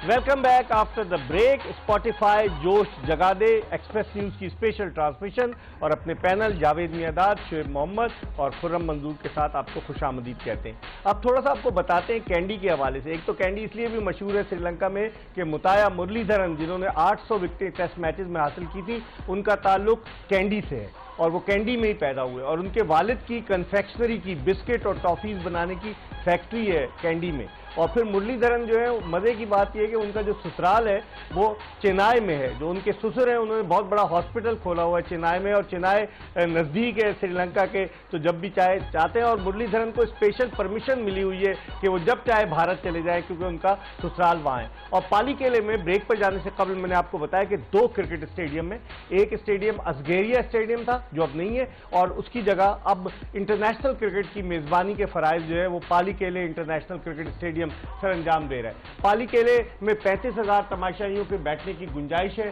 Welcome back after the break. Spotify जोश जगा दे एक्सप्रेस न्यूज की स्पेशल ट्रांसमिशन, और अपने पैनल जावेद मियादाद, शोएब मोहम्मद और खुर्रम मंजूर के साथ आपको खुशामदीद कहते हैं। अब थोड़ा सा आपको बताते हैं कैंडी के हवाले से। एक तो कैंडी इसलिए भी मशहूर है श्रीलंका में कि मुताया मुरलीधरन, जिन्होंने 800 विकेटें टेस्ट मैचेस में हासिल की थी, उनका ताल्लुक कैंडी से है। और वो कैंडी में ही पैदा हुए और उनके वालिद की कन्फेक्शनरी की बिस्किट और टॉफीज बनाने की फैक्ट्री है कैंडी में। और फिर मुरलीधरन जो है, मजे की बात यह है कि उनका जो ससुराल है वो चेन्नई में है। जो उनके ससुर हैं उन्होंने बहुत बड़ा हॉस्पिटल खोला हुआ है चेन्नई में, और चेन्नई नजदीक है श्रीलंका के, तो जब भी चाहते हैं। और मुरलीधरन को स्पेशल परमिशन मिली हुई है कि वो जब चाहे भारत चले जाए, क्योंकि उनका ससुराल वहां है। और पालीकेले में ब्रेक पर जाने से कबल मैंने आपको बताया कि 2 क्रिकेट स्टेडियम में, एक स्टेडियम असगेरिया स्टेडियम था जो अब नहीं है, और उसकी जगह अब इंटरनेशनल क्रिकेट की मेजबानी के फराइज जो है वो पालीकेले इंटरनेशनल क्रिकेट स्टेडियम सर अंजाम दे रहा है। पालीकेले में 35,000 तमाशाइयों के बैठने की गुंजाइश है।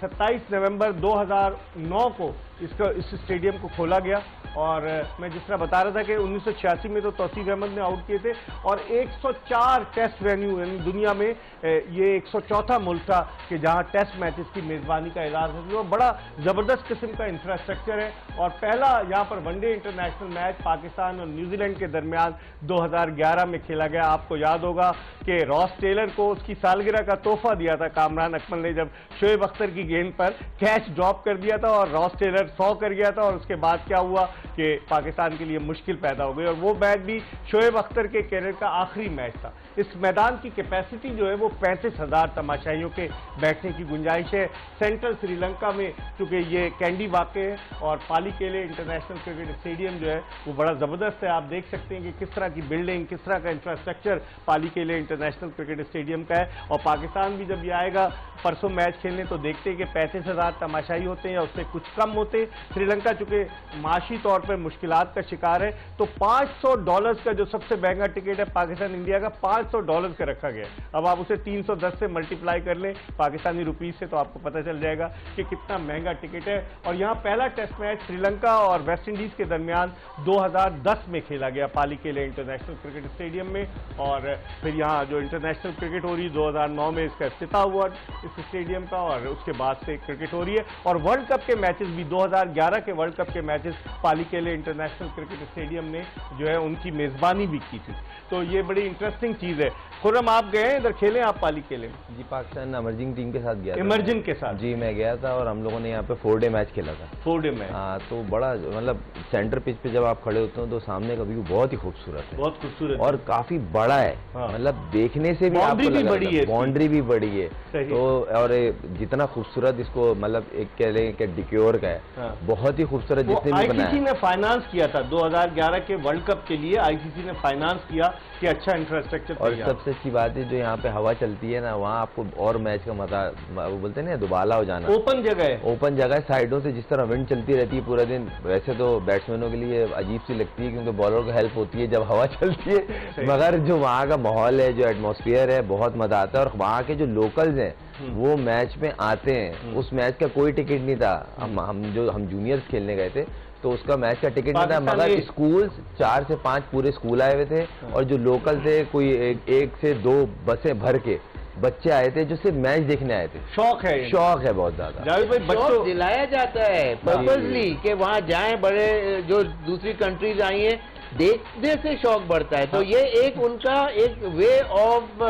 27 नवंबर 2009 को इस स्टेडियम को खोला गया। और मैं जिस तरह बता रहा था कि 1986 में तो तौसीफ अहमद ने आउट किए थे, और 104 टेस्ट वेन्यू, यानी दुनिया में ये 104वां मुल्क था कि जहां टेस्ट मैचेस की मेजबानी का एजाज हासिल हुआ। बड़ा जबरदस्त किस्म का इंफ्रास्ट्रक्चर है। और पहला यहां पर वनडे इंटरनेशनल मैच पाकिस्तान और न्यूजीलैंड के दरमियान 2011 में खेला गया। आपको याद होगा कि रॉस टेलर को उसकी सालगिरह का तोहफा दिया था कामरान अकमल ने, जब शोएब अख्तर की गेंद पर कैच ड्रॉप कर दिया था और रॉस टेलर 100 कर गया था। और उसके बाद क्या हुआ कि पाकिस्तान के लिए मुश्किल पैदा हो गई, और वो मैच भी शोएब अख्तर के कैरियर का आखिरी मैच था। इस मैदान की कैपेसिटी जो है वो 35,000 तमाशाइयों के बैठने की गुंजाइश है। सेंट्रल श्रीलंका में चूंकि ये कैंडी वाक़ है, और पालीकेले इंटरनेशनल क्रिकेट स्टेडियम जो है वो बड़ा जबरदस्त है। आप देख सकते हैं कि किस तरह की बिल्डिंग, किस तरह का इंफ्रास्ट्रक्चर पालीकेले इंटरनेशनल क्रिकेट स्टेडियम का है। और पाकिस्तान भी जब ये आएगा परसों मैच खेलने, तो देखते हैं कि 35,000 तमाशाई होते हैं या उससे कुछ कम होते हैं। श्रीलंका चूंकि माशी तौर पर मुश्किलात का शिकार है, तो $500 का जो सबसे महंगा टिकट है पाकिस्तान इंडिया का, $500 का रखा गया है। अब आप उसे 310 से मल्टीप्लाई कर लें पाकिस्तानी रुपीज से, तो आपको पता चल जाएगा कि कितना महंगा टिकट है। और यहां पहला टेस्ट मैच श्रीलंका और वेस्ट इंडीज के दरमियान 2010 में खेला गया पालीकेले इंटरनेशनल क्रिकेट स्टेडियम में। और फिर यहां जो इंटरनेशनल क्रिकेट हो रही 2009 में इसका इफ्तिताह हुआ इस स्टेडियम का, और उसके बाद से क्रिकेट हो रही है। और वर्ल्ड कप के मैचेस भी 2011 के वर्ल्ड कप के मैचेस पालीकेले इंटरनेशनल क्रिकेट स्टेडियम ने जो है उनकी मेजबानी भी की थी। तो ये बड़ी इंटरेस्टिंग चीज है। खुर्रम, आप गए इधर खेले आप पालीकेले? जी, पाकिस्तान इमर्जिंग टीम के साथ गया था। इमर्जिंग के साथ? जी, मैं गया था, और हम लोगों ने यहाँ पे 4 डे मैच खेला था। 4 डे मैच? हाँ, तो बड़ा मतलब सेंटर पिच पे जब आप खड़े होते हो तो सामने का व्यू बहुत ही खूबसूरत है, बहुत खूबसूरत, और काफी बड़ा है। हाँ। मतलब देखने से भी बाउंड्री भी बड़ी है, बाउंड्री भी बड़ी है। तो और जितना खूबसूरत इसको मतलब एक कह लें कि डिक्योर का है, हाँ। बहुत ही खूबसूरत जिसने भी बनाया। आईसीसी ने फाइनेंस किया था 2011 के वर्ल्ड कप के लिए, आईसीसी ने फाइनेंस किया कि अच्छा इंफ्रास्ट्रक्चर। और सबसे अच्छी बात है जो यहाँ पे हवा चलती है ना, वहाँ आपको और मैच का मजा, वो बोलते हैं ना, दुबाला हो जाना। ओपन जगह है, ओपन जगह है, साइडों से जिस तरह विंड चलती रहती है पूरा दिन, वैसे तो बैट्समैनों के लिए अजीब सी लगती है क्योंकि बॉलर को हेल्प होती है जब हवा चलती है, मगर जो वहाँ का माहौल है, जो एटमॉस्फेयर है, बहुत मजा आता है। और वहाँ के जो लोकल्स हैं वो मैच में आते हैं। उस मैच का कोई टिकट नहीं था, हम जूनियर्स खेलने गए थे तो उसका मैच का टिकट नहीं था, मगर स्कूल 4 से 5 पूरे स्कूल आए हुए थे, और जो लोकल थे कोई 1 से 2 बसें भर के बच्चे आए थे जो सिर्फ मैच देखने आए थे। शौक है बहुत ज्यादा। जावेद भाई, बच्चों दिलाया जाता है पर्पसली कि वहाँ जाएं, बड़े जो दूसरी कंट्रीज आई हैं देखने से शौक बढ़ता है। तो ये एक उनका एक way of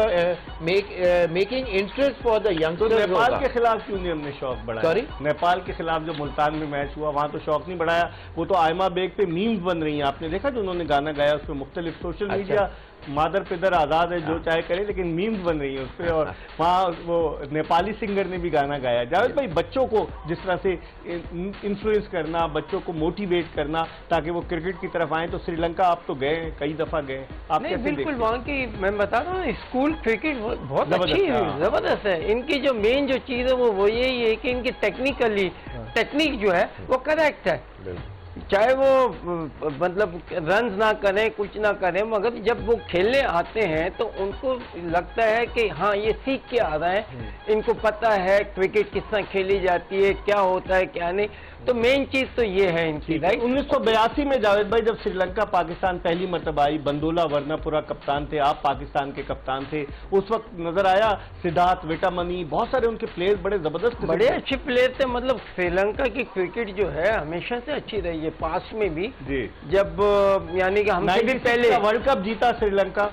making interest for the youngsters. तो नेपाल के खिलाफ क्यों नहीं हमने शौक बढ़ाया? सॉरी, नेपाल के खिलाफ जो मुल्तान में मैच हुआ वहां तो शौक नहीं बढ़ाया। वो तो आयमा बेग पे मीम्स बन रही हैं, आपने देखा जो उन्होंने गाना गाया उस पर मुख्तलिफ सोशल मीडिया, मादर पिदर आजाद है, जो चाहे करे, लेकिन मीम्स बन रही है उस पर। और वहाँ वो नेपाली सिंगर ने भी गाना गाया। जावेद भाई, बच्चों को जिस तरह से इन्फ्लुएंस करना, बच्चों को मोटिवेट करना ताकि वो क्रिकेट की तरफ आए, तो श्रीलंका आप तो गए, कई दफा गए, आप कैसे देखते? बिल्कुल, वहाँ की मैं बता रहा हूँ स्कूल क्रिकेट बहुत अच्छी है, जबरदस्त है। इनकी जो मेन जो चीज है वो यही है कि इनकी टेक्निक जो है वो करेक्ट है। चाहे वो मतलब रन ना करें, कुछ ना करें, मगर जब वो खेलने आते हैं तो उनको लगता है कि हाँ ये सीख के आ रहा है, इनको पता है क्रिकेट किस तरह खेली जाती है, क्या होता है क्या नहीं। तो मेन चीज तो ये है इनकी। 1982 में जावेद भाई जब श्रीलंका पाकिस्तान पहली मरतबा आई, बंदोला वर्नापुरा कप्तान थे, आप पाकिस्तान के कप्तान थे, उस वक्त नजर आया सिद्धार्थ वेटामनी, बहुत सारे उनके प्लेयर बड़े जबरदस्त, बड़े अच्छे प्लेयर थे। मतलब श्रीलंका की क्रिकेट जो है हमेशा से अच्छी रही है, पास में भी जी। जब यानी कि हमसे भी पहले वर्ल्ड कप जीता श्रीलंका,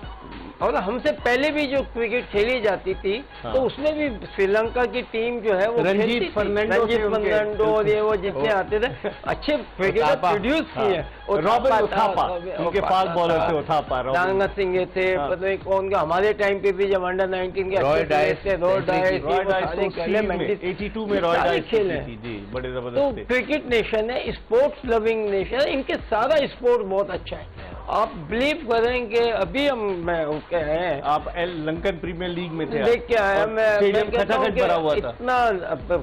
और हमसे पहले भी जो क्रिकेट खेली जाती थी हाँ। तो उसमें भी श्रीलंका की टीम जो है वो रंजीत खेलती थी। फर्नांडो रंजीत थे उनके। फर्नांडो और ये वो जितने आते थे अच्छे क्रिकेटर उथापा। प्रोड्यूस किए। हाँ। रॉबिन उथापा, उनके फास्ट बॉलर थे उथापा, रॉबिन। डांगा सिंह ये थे, हाँ। पता नहीं कौन का, हमारे टाइम पे भी जब अंडर 19 के रॉय अच्छे डाइस, थे, रॉय डाइस, रॉय वो डाइस सारे तो खेले, में, मैंडिस- 82 में रॉय सारे डाइस खेले। थी जी, बड़े तो जबरदस्त थे। क्रिकेट नेशन है, स्पोर्ट्स लविंग नेशन है, इनके सारा स्पोर्ट बहुत अच्छा है। आप बिलीव करेंगे अभी हम मैं ओके हैं, आप लंकन प्रीमियर लीग में थे, देख के आया और मैं स्टेडियम कहता हूं खचाखच कि भरा हुआ था। इतना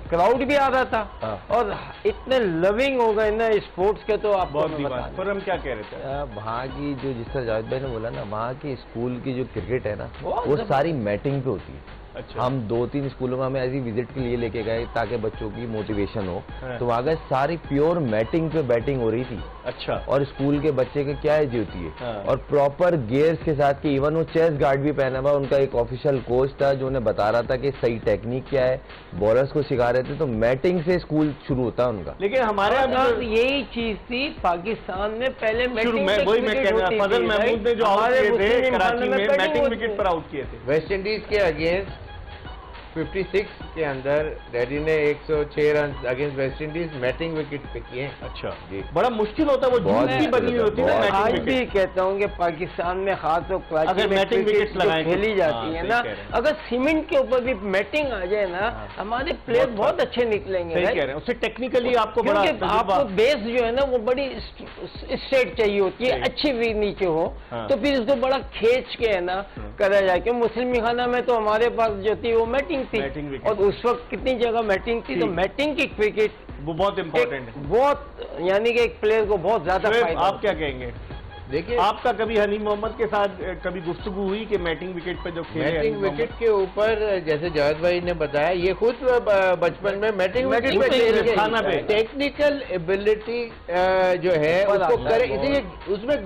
क्राउड भी आ रहा था हाँ। और इतने लविंग हो गए ना स्पोर्ट्स के, तो आपको बहुत मैं दीवार। बता दूं। पर हम क्या कह रहे थे? वहाँ की जो जिस तरह जावेद भाई ने बोला ना, वहाँ की स्कूल की जो क्रिकेट है ना, बहुत वो जबरदस्त। सारी मैटिंग पे होती है। अच्छा, हम 2-3 स्कूलों में हमें ऐसी विजिट के लिए लेके गए ताकि बच्चों की मोटिवेशन हो। हाँ। तो वहाँ गए, सारी प्योर मैटिंग पे बैटिंग हो रही थी। अच्छा, और स्कूल के बच्चे के क्या एज होती है, हाँ। और प्रॉपर गियर्स के साथ कि इवन वो चेस्ट गार्ड भी पहना हुआ। उनका एक ऑफिशियल कोच था जो उन्हें बता रहा था कि सही टेक्निक क्या है, बॉलर्स को सिखा रहे थे। तो मैटिंग से स्कूल शुरू होता है उनका। लेकिन हमारे और यहाँ अब यही चीज थी पाकिस्तान में पहले शुरू मैटिंग में पे वही मैं क्रिकेट कह रहा होती था, फजल थी, महमूद ने जो आउट हमारे किए थे मुस्लिम कराची खानों में, batting बैटिंग होती विकेट थी। पर आउट किए थे। वेस्ट इंडीज के अगेंस्ट 56 के अंदर डैडी ने 106 run against West Indies matting wicket पे किए। अच्छा जी। बड़ा मुश्किल होता है, वो बहुत जूती बनी हुई होती है ना बहुत। आज मैटिंग भी विकेट। कहता हूँ कि पाकिस्तान में खास और कराची अगर में मैटिंग क्रिकेट विकेट्स जो लगाएंगे, खेली हाँ, जाती है सही ना, कह रहे हैं। अगर सीमेंट के ऊपर भी मैटिंग आ जाए ना, हमारे प्लेयर बहुत अच्छे निकलेंगे। सही right? कह रहे हैं, उससे टेक्निकली आपको बड़ा क्योंकि तजुर्बा- आपको बेस जो है ना वो बड़ी स्ट्रेट चाहिए होती है, सही। अच्छी भी नीचे हो, हाँ। तो फिर इसको बड़ा खींच के है ना करा जाए। कि मुस्लिम खाना में तो हमारे पास जो थी वो मैटिंग थी, मैटिंग विकेट। और उस वक्त कितनी जगह मैटिंग थी, तो ठीक। मैटिंग की क्रिकेट वो बहुत इंपॉर्टेंट है। बहुत, यानी कि एक प्लेयर को बहुत ज्यादा शोएब, फायदा आप क्या कहेंगे? देखिए, आपका कभी हनीम मोहम्मद के साथ कभी गुफ्तगू हुई कि मैटिंग विकेट पे जो खेले मैटिंग हनीम विकेट के ऊपर जैसे जावेद भाई ने बताया, ये खुद बचपन में मैटिंग विकेट मैटिंग पे पे खेल के खाना पे। टेक्निकल एबिलिटी जो है ऊपर उसको आता है करे, बहुत। इसलिए उसमें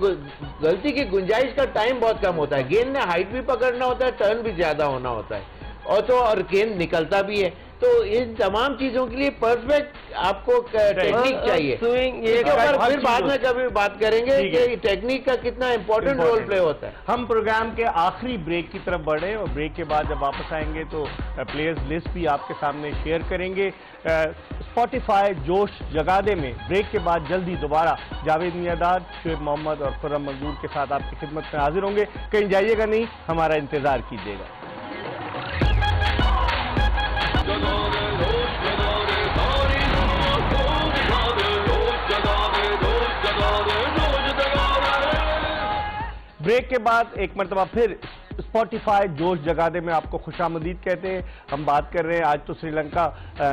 गलती की गुंजाइश का टाइम बहुत कम होता है। गेंद ने हाइट भी पकड़ना होता है, टर्न भी ज्यादा होना होता है, और गेंद निकलता भी है। तो इन तमाम चीजों के लिए परफेक्ट आपको टेक्निक चाहिए। स्विंग ये इसके ऊपर हर फिर बाद चीज़ में कभी बात करेंगे ठीक है। कि टेक्निक का कितना इंपॉर्टेंट रोल Important प्ले होता है। हम प्रोग्राम के आखिरी ब्रेक की तरफ बढ़े और ब्रेक के बाद जब वापस आएंगे तो प्लेयर्स लिस्ट भी आपके सामने शेयर करेंगे। स्पॉटिफाई जोश जगादे में ब्रेक के बाद जल्दी दोबारा जावेद मियादाद, शोएब मोहम्मद और खुर्रम मंजूर के साथ आपकी खिदमत में हाजिर होंगे। कहीं जाइएगा नहीं, हमारा इंतजार कीजिएगा। ब्रेक के बाद एक मरतबा फिर स्पॉटिफाई जोश जगादे में आपको खुशामदीद कहते हैं। हम बात कर रहे हैं, आज तो श्रीलंका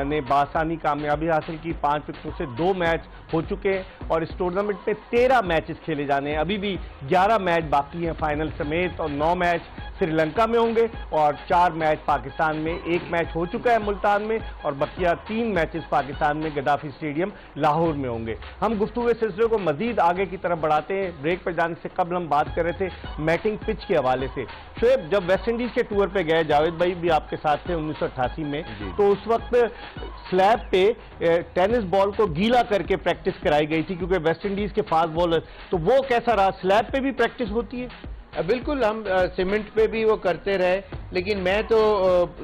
ने बासानी कामयाबी हासिल की, 5 विकेटों से 2 मैच हो चुके हैं और इस टूर्नामेंट में 13 मैचेस खेले जाने हैं। अभी भी 11 मैच बाकी हैं फाइनल समेत, और 9 मैच श्रीलंका में होंगे और 4 मैच पाकिस्तान में। 1 मैच हो चुका है मुल्तान में और बकिया 3 मैचेस पाकिस्तान में गद्दाफी स्टेडियम लाहौर में होंगे। हम गुफ्तगू सिलसिले को मजीद आगे की तरफ बढ़ाते हैं। ब्रेक पर जाने से कबल हम बात कर रहे थे मैटिंग पिच के हवाले से। शोएब, जब वेस्ट इंडीज के टूर पे गए, जावेद भाई भी आपके साथ थे 1988 में, तो उस वक्त स्लैब पे टेनिस बॉल को गीला करके प्रैक्टिस कराई गई थी क्योंकि वेस्ट इंडीज के फास्ट बॉलर, तो वो कैसा रहा? स्लैब पे भी प्रैक्टिस होती है? बिल्कुल, हम सीमेंट पे भी वो करते रहे, लेकिन मैं तो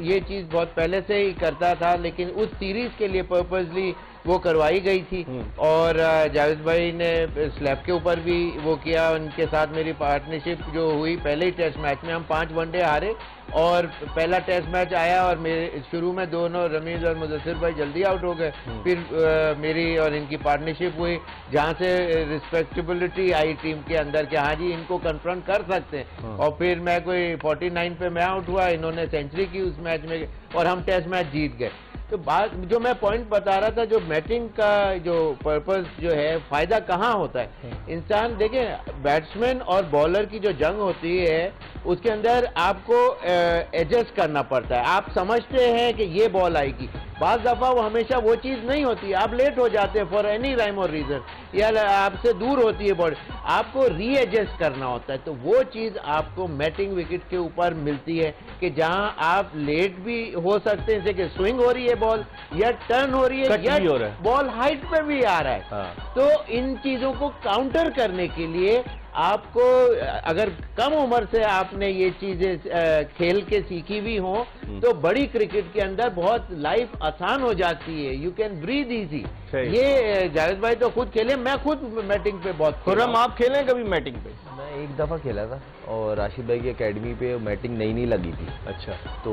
ये चीज़ बहुत पहले से ही करता था, लेकिन उस सीरीज के लिए पर्पसली वो करवाई गई थी। और जावेद भाई ने स्लैब के ऊपर भी वो किया। उनके साथ मेरी पार्टनरशिप जो हुई पहले ही टेस्ट मैच में, हम 5 वनडे हारे और पहला टेस्ट मैच आया और मेरे शुरू में दोनों रमीज और मुदस्सिर भाई जल्दी आउट हो गए। फिर मेरी और इनकी पार्टनरशिप हुई, जहां से रिस्पेक्टेबिलिटी आई टीम के अंदर कि हाँ जी इनको कन्फ्रंट कर सकते हैं। और फिर मैं कोई 49 पे मैं आउट हुआ, इन्होंने सेंचुरी की उस मैच में और हम टेस्ट मैच जीत गए। तो बात जो मैं पॉइंट बता रहा था, जो मैटिंग का जो पर्पस जो है, फायदा कहाँ होता है? इंसान देखें, बैट्समैन और बॉलर की जो जंग होती है उसके अंदर आपको एडजस्ट करना पड़ता है। आप समझते हैं कि ये बॉल आएगी, बाज़ दफ़ा वो हमेशा वो चीज़ नहीं होती, आप लेट हो जाते हैं फॉर एनी राइम और रीज़न, या आपसे दूर होती है बॉल, आपको रीएडजस्ट करना होता है। तो वो चीज़ आपको मैटिंग विकेट के ऊपर मिलती है कि जहां आप लेट भी हो सकते हैं, जैसे कि स्विंग हो रही है बॉल, या टर्न हो रही है, कट भी हो रहा है, बॉल हाइट पे भी आ रहा है। तो इन चीज़ों को काउंटर करने के लिए आपको अगर कम उम्र से आपने ये चीजें खेल के सीखी भी हो तो बड़ी क्रिकेट के अंदर बहुत लाइफ आसान हो जाती है। You can breathe easy. ये जावेद भाई तो खुद खेले, मैं खुद मैटिंग पे बहुत। खुर्रम, आप खेले कभी मैटिंग पे? मैं एक दफा खेला था और राशिद भाई की एकेडमी पे मैटिंग नई लगी थी। अच्छा। तो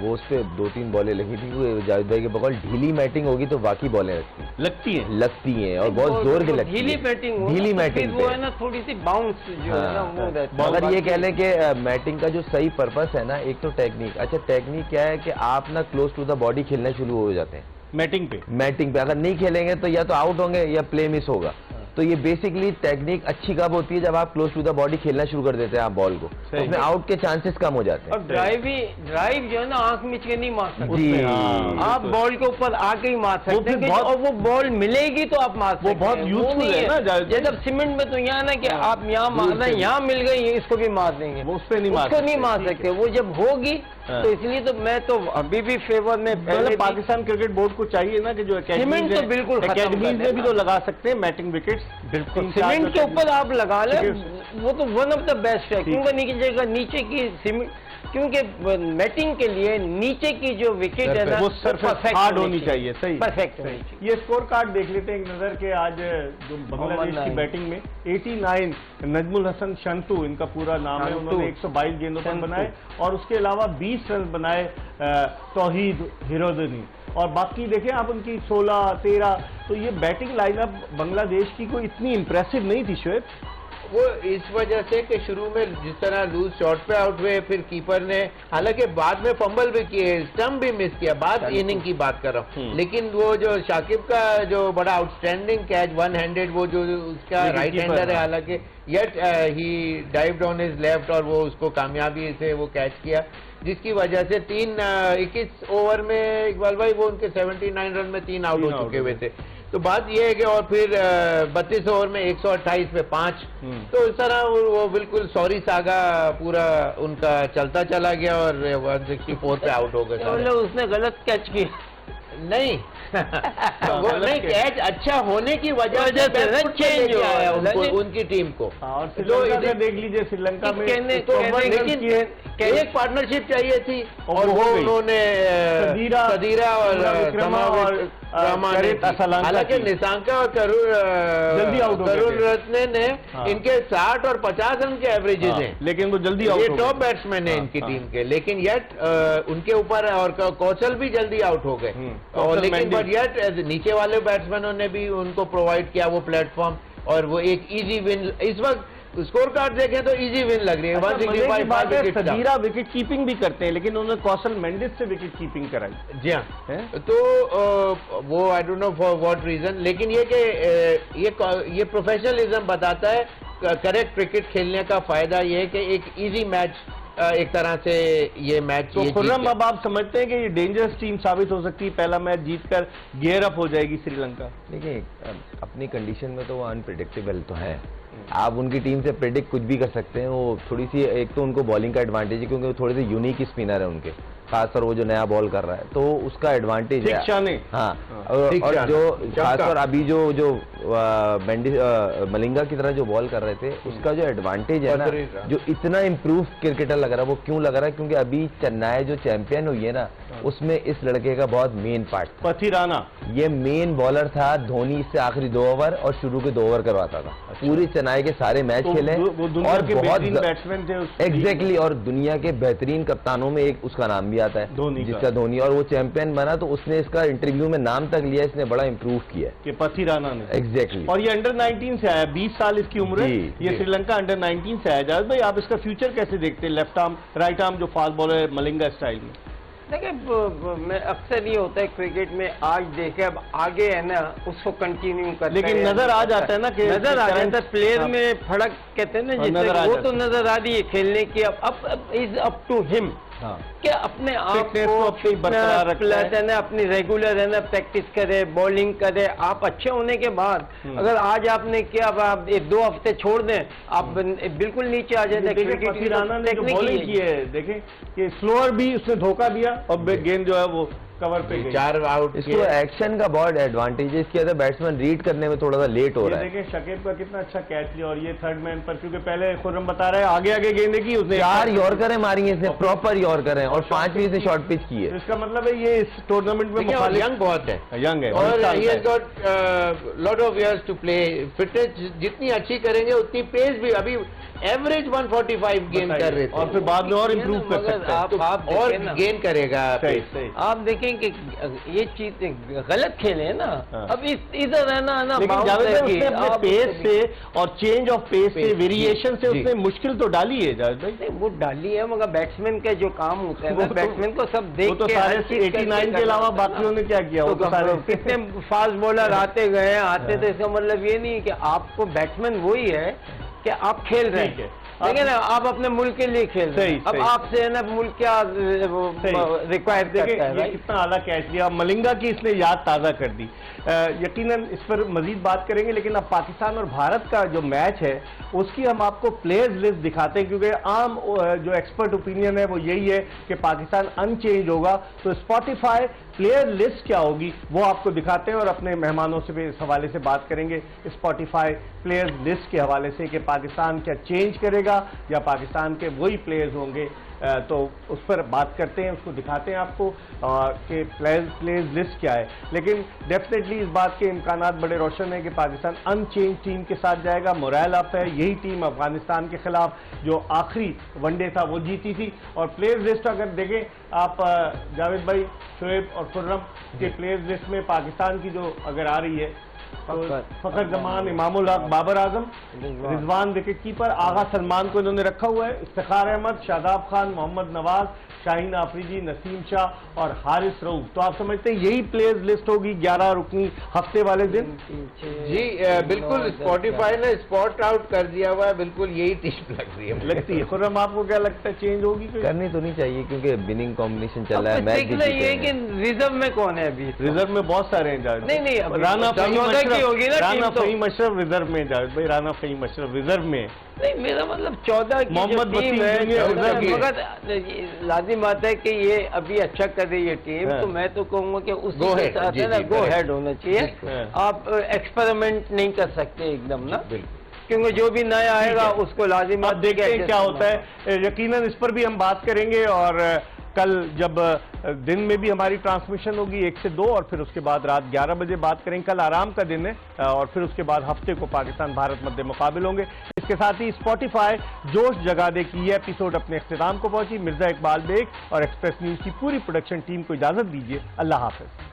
वो उस पे 2-3 बॉलें लगी थी। वो जावेद भाई के बगल ढीली मैटिंग होगी तो बाकी बॉलें लगती हैं और बहुत जोर के लगती है। ढीली मैटिंग, ढीली मैटिंग वो है ना थोड़ी सी बाउंस जो है ना वो रहती है। मगर ये कह लें कि मैटिंग का जो सही पर्पस है ना, एक तो टेक्निक। अच्छा, टेक्निक क्या है कि आप ना क्लोज टू द बॉडी खेलना शुरू हो जाते हैं मैटिंग पे। अगर नहीं खेलेंगे तो या तो आउट होंगे या प्ले मिस होगा। तो ये बेसिकली टेक्निक अच्छी कब होती है? जब आप क्लोज टू द बॉडी खेलना शुरू कर देते हैं आप बॉल को, तो उसमें आउट के चांसेस कम हो जाते हैं। और ड्राइव जो है ना आंख मिच के नहीं मार सकते जी। आप बॉल के ऊपर आके ही मार सकते हैं और वो बॉल मिलेगी तो आप मार सकते हैं। वो बहुत यूजफुल है ना। जब सीमेंट में तो यहाँ ना कि आप यहाँ मारना, यहाँ मिल गई इसको भी मार देंगे, वो उस पर नहीं मार सकते। वो जब होगी तो इसलिए तो मैं तो अभी भी फेवर में मतलब पाकिस्तान क्रिकेट बोर्ड को चाहिए ना कि जो सीमेंट तो बिल्कुल एकेडमीज में भी तो लगा सकते हैं मैटिंग विकेट्स। बिल्कुल सीमेंट के ऊपर आप लगा लें, वो तो वन ऑफ द बेस्ट है। क्योंकि नीचे की सीमेंट, क्योंकि मैटिंग के लिए नीचे की जो विकेट है ना वो सरफेस हार्ड होनी चाहिए। सही, परफेक्ट। ये स्कोर कार्ड देख लेते हैं एक नजर के। आज जो बांग्लादेश की बैटिंग में 89 नजमुल हसन शंतु इनका पूरा नाम है, उन्होंने 122 गेंदों पर बनाए और उसके अलावा 20 रन बनाए तौहीद हिरोदनी। और बाकी देखें आप उनकी 16-13। तो ये बैटिंग लाइनअप बांग्लादेश की कोई इतनी इंप्रेसिव नहीं थी शोएब। वो इस वजह से कि शुरू में जिस तरह लूज शॉट पे आउट हुए, फिर कीपर ने हालांकि बाद में फंबल भी किए, स्टंप भी मिस किया, बाद इनिंग की बात कर रहा हूँ। लेकिन वो जो शाकिब का जो बड़ा आउटस्टैंडिंग कैच 1 हैंडेड, वो जो उसका राइट हैंडर है, हालांकि yet he dived on his left और वो उसको कामयाबी से वो कैच किया, जिसकी वजह से 21 ओवर में इकबाल भाई वो उनके 79 रन में 3 आउट हो चुके हुए थे। तो बात यह है कि और फिर 32 ओवर में 128 पे 5। तो इस तरह वो बिल्कुल सॉरी सागा पूरा उनका चलता चला गया और 164 पे आउट हो गए। मतलब उसने गलत कैच किया नहीं वो नहीं, कैच अच्छा होने की वजह से चेंज आया उनकी टीम को। और श्रीलंका देख लीजिए, श्रीलंका में लेकिन एक पार्टनरशिप चाहिए थी और वो उन्होंने सदीरा और हालांकि निशांका और करुण रत्ने ने इनके 60 और 50 रन के एवरेजेस हैं, लेकिन वो जल्दी आउट, ये टॉप बैट्समैन है इनकी टीम के, लेकिन येट उनके ऊपर और कौशल भी जल्दी आउट हो गए। और लेकिन बट येट नीचे वाले बैट्समैनों ने भी उनको प्रोवाइड किया वो प्लेटफॉर्म और वो एक इजी विन। इस वक्त स्कोर कार्ड देखें तो इजी विन लग रही है। 165 सदीरा विकेट कीपिंग भी करते हैं, लेकिन उन्होंने कौशल मेंडिस से विकेट कीपिंग कराई। जी हाँ, तो वो I don't know for what reason, लेकिन ये कि ये प्रोफेशनलिज्म बताता है। करेक्ट क्रिकेट खेलने का फायदा ये है कि एक इजी मैच एक तरह से ये मैच। तो खुर्रम, अब आप समझते हैं कि ये डेंजरस टीम साबित हो सकती है, पहला मैच जीतकर गियर अप हो जाएगी श्रीलंका? देखिए, अपनी कंडीशन में तो वो अनप्रिडिक्टेबल तो है। आप उनकी टीम से प्रेडिक्ट कुछ भी कर सकते हैं। वो थोड़ी सी, एक तो उनको बॉलिंग का एडवांटेज है क्योंकि वो थोड़े से यूनिक स्पिनर है उनके, खासकर वो जो नया बॉल कर रहा है तो उसका एडवांटेज है। हाँ, और जो खासकर अभी जो मलिंगा की तरह जो बॉल कर रहे थे, उसका जो एडवांटेज है ना, जो इतना इम्प्रूव क्रिकेटर लग रहा है, वो क्यों लग रहा है? क्योंकि अभी चेन्नई जो चैंपियन हुई है ना, उसमें इस लड़के का बहुत मेन पार्ट था। पथिराना ये मेन बॉलर था। धोनी इससे आखिरी 2 ओवर और शुरू के 2 ओवर करवाता था। पूरी चेन्नई के सारे मैच खेले और बहुत बैट्समैन थे एग्जैक्टली, और दुनिया के बेहतरीन कप्तानों में एक उसका नाम भी आता है, जिसका धोनी, और वो चैंपियन बना तो उसने इसका इंटरव्यू में नाम तक लिया, इसने बड़ा इंप्रूव किया कि पथिराना ने। एग्जैक्टली। और ये अंडर 19 से आया, 20 साल इसकी उम्र है। ये श्रीलंका अंडर 19 से आया। जावेद भाई, आप इसका फ्यूचर कैसे देखते हैं? लेफ्ट आर्म राइट आर्म जो फास्ट बॉलर है मलिंगा स्टाइल में। देखिए, मैं अक्सर ये होता है क्रिकेट में, आज देखे अब आगे है ना उसको कंटिन्यू करते, लेकिन नजर आ जाता है ना कि नजर आ जाता है प्लेयर में फर्क कहते हैं ना, जिससे वो तो नजर आ रही है खेलने की। अब इज अप टू हिम कि अपने आप को अपनी रेगुलर है ना प्रैक्टिस करे, बॉलिंग करे। आप अच्छे होने के बाद अगर आज आपने किया, अब आप 2 हफ्ते छोड़ दें, आप बिल्कुल नीचे आ जाते। पथिराना ने जो बॉलिंग की है, देखें कि स्लोअर भी उसने धोखा दिया और गेंद जो है वो कवर पे गई। 4 आउट इसको एक्शन का बहुत एडवांटेज है, इसके अंदर बैट्समैन रीड करने में थोड़ा सा लेट हो रहा है। देखिए शकीब का कितना अच्छा कैच लिया, और ये थर्ड मैन पर, क्योंकि पहले खुर्रम बता रहा है आगे आगे गेंदे की, उसने 4 यॉर्करें मारी हैं इसने, प्रॉपर यॉर्कर और 5 भी इसने शॉर्ट पिच की तो है। इसका मतलब है ये इस टूर्नामेंट में यंग बहुत है, यंग है और 19 साल he का has है। got lot of years to play। Fitness जितनी अच्छी करेंगे उतनी पेस भी, अभी एवरेज 145 गेन कर रहे थे, और फिर बाद में और इम्प्रूव कर मगर सकते हैं। आप और देखें ना, गेन करेगा। सही pace। सही। आप देखें कि ये चीज गलत खेले ना। हाँ। अब इधर है ना लेकिन bounce जावेद भाई है कि उसने अपने आप पेस उसको से और चेंज ऑफ पेस से, पेस, वेरिएशन से जी, उसने मुश्किल तो डाली है जावेद भाई। नहीं, वो डाली है, मगर बैट्समैन का जो काम होता है वो ना, तो- बैट्समैन को सब देख वो तो के सारे हर चीज करके 89 के करना अलावा होता है ना। बाकियों ने क्या किया, वो तो सारे कितने फास्ट बॉलर आते गए आते, तो इसका मतलब ये नहीं कि आपको बैट्समैन वही है कि आप खेल रहे ठीक है। हैं, लेकिन आप अपने मुल्क के लिए खेल रहे सही, हैं। अब सही। आपसे है ना मुल्क क्या रिक्वायर देखिए करता है ये भाई। कितना आला कैच लिया, मलिंगा की इसने याद ताज़ा कर दी। यकीनन इस पर मजीद बात करेंगे, लेकिन अब पाकिस्तान और भारत का जो मैच है उसकी हम आपको प्लेयर्स लिस्ट दिखाते हैं, क्योंकि आम जो एक्सपर्ट ओपिनियन है वो यही है कि पाकिस्तान अनचेंज होगा। तो स्पॉटिफाई प्लेयर लिस्ट क्या होगी वो आपको दिखाते हैं, और अपने मेहमानों से भी इस हवाले से बात करेंगे स्पॉटिफाई प्लेयर्स लिस्ट के हवाले से कि पाकिस्तान क्या चेंज करेगा या पाकिस्तान के वही प्लेयर्स होंगे। तो उस पर बात करते हैं, उसको दिखाते हैं आपको कि प्लेयर्स लिस्ट क्या है। लेकिन डेफिनेटली इस बात के इम्कानात बड़े रोशन है कि पाकिस्तान अनचेंज टीम के साथ जाएगा। मोरल अप है, यही टीम अफगानिस्तान के खिलाफ जो आखिरी वनडे था वो जीती थी। और प्लेयर्स लिस्ट अगर देखें आप जावेद भाई, शोएब और खुर्रम के प्लेयर्स लिस्ट में पाकिस्तान की जो अगर आ रही है तो फखर जमान, इमामुल हक, बाबर आजम, रिजवान विकेट कीपर, आगा सलमान को इन्होंने रखा हुआ है, इफ्तिखार अहमद, शादाब खान, मोहम्मद नवाज, शाहीन आफरीदी, नसीम शाह और हारिस रऊफ। तो आप समझते हैं यही प्लेयर्स लिस्ट होगी 11 रुकनी हफ्ते वाले दिन। जी बिल्कुल, स्पॉटिफाई ने स्पॉट आउट कर दिया हुआ है, बिल्कुल यही टीम लग रही है, लगती है। खुर्रम आपको क्या लगता है, चेंज होगी कोई? करनी तो नहीं चाहिए क्योंकि विनिंग कॉम्बिनेशन चल रहा है, मैच भी देखना ये जीते कि हैं। रिजर्व में कौन है अभी। रिजर्व में बहुत सारे हैं जावेद। नहीं, अभी राना तो फहीम 14 की होगी ना अशरफ, टीम राना तो। फहीम अशरफ रिजर्व में जावेद भाई, राना फहीम अशरफ रिजर्व में। नहीं, मेरा मतलब 14 की जो मोहम्मद टीम वसीम है, जूनियर 14 रिजर्व की है। मगर लाजिम बात है कि ये अभी अच्छा कर रही है टीम, हाँ। तो मैं तो कहूंगा कि Go उसी के ahead, साथ जी, है ना जी, गो correct। हेड होना चाहिए। हाँ। आप एक्सपेरिमेंट नहीं कर सकते एकदम ना, बिल्कुल। क्योंकि जो भी नया आएगा ठीक है। उसको लाजिम अब देखते हैं क्या होता है। यकीनन इस पर भी हम बात करेंगे, और कल जब दिन में भी हमारी ट्रांसमिशन होगी 1 से 2, और फिर उसके बाद रात 11 बजे बात करेंगे। कल आराम का दिन है, और फिर उसके बाद हफ्ते को पाकिस्तान भारत मध्य मुकाबिल होंगे। इसके साथ ही स्पॉटिफाई जोश जगा दे की ये एपिसोड अपने इख्तिताम को पहुंची। मिर्जा इकबाल बेग और एक्सप्रेस न्यूज की पूरी प्रोडक्शन टीम को इजाजत दीजिए। अल्लाह हाफिज।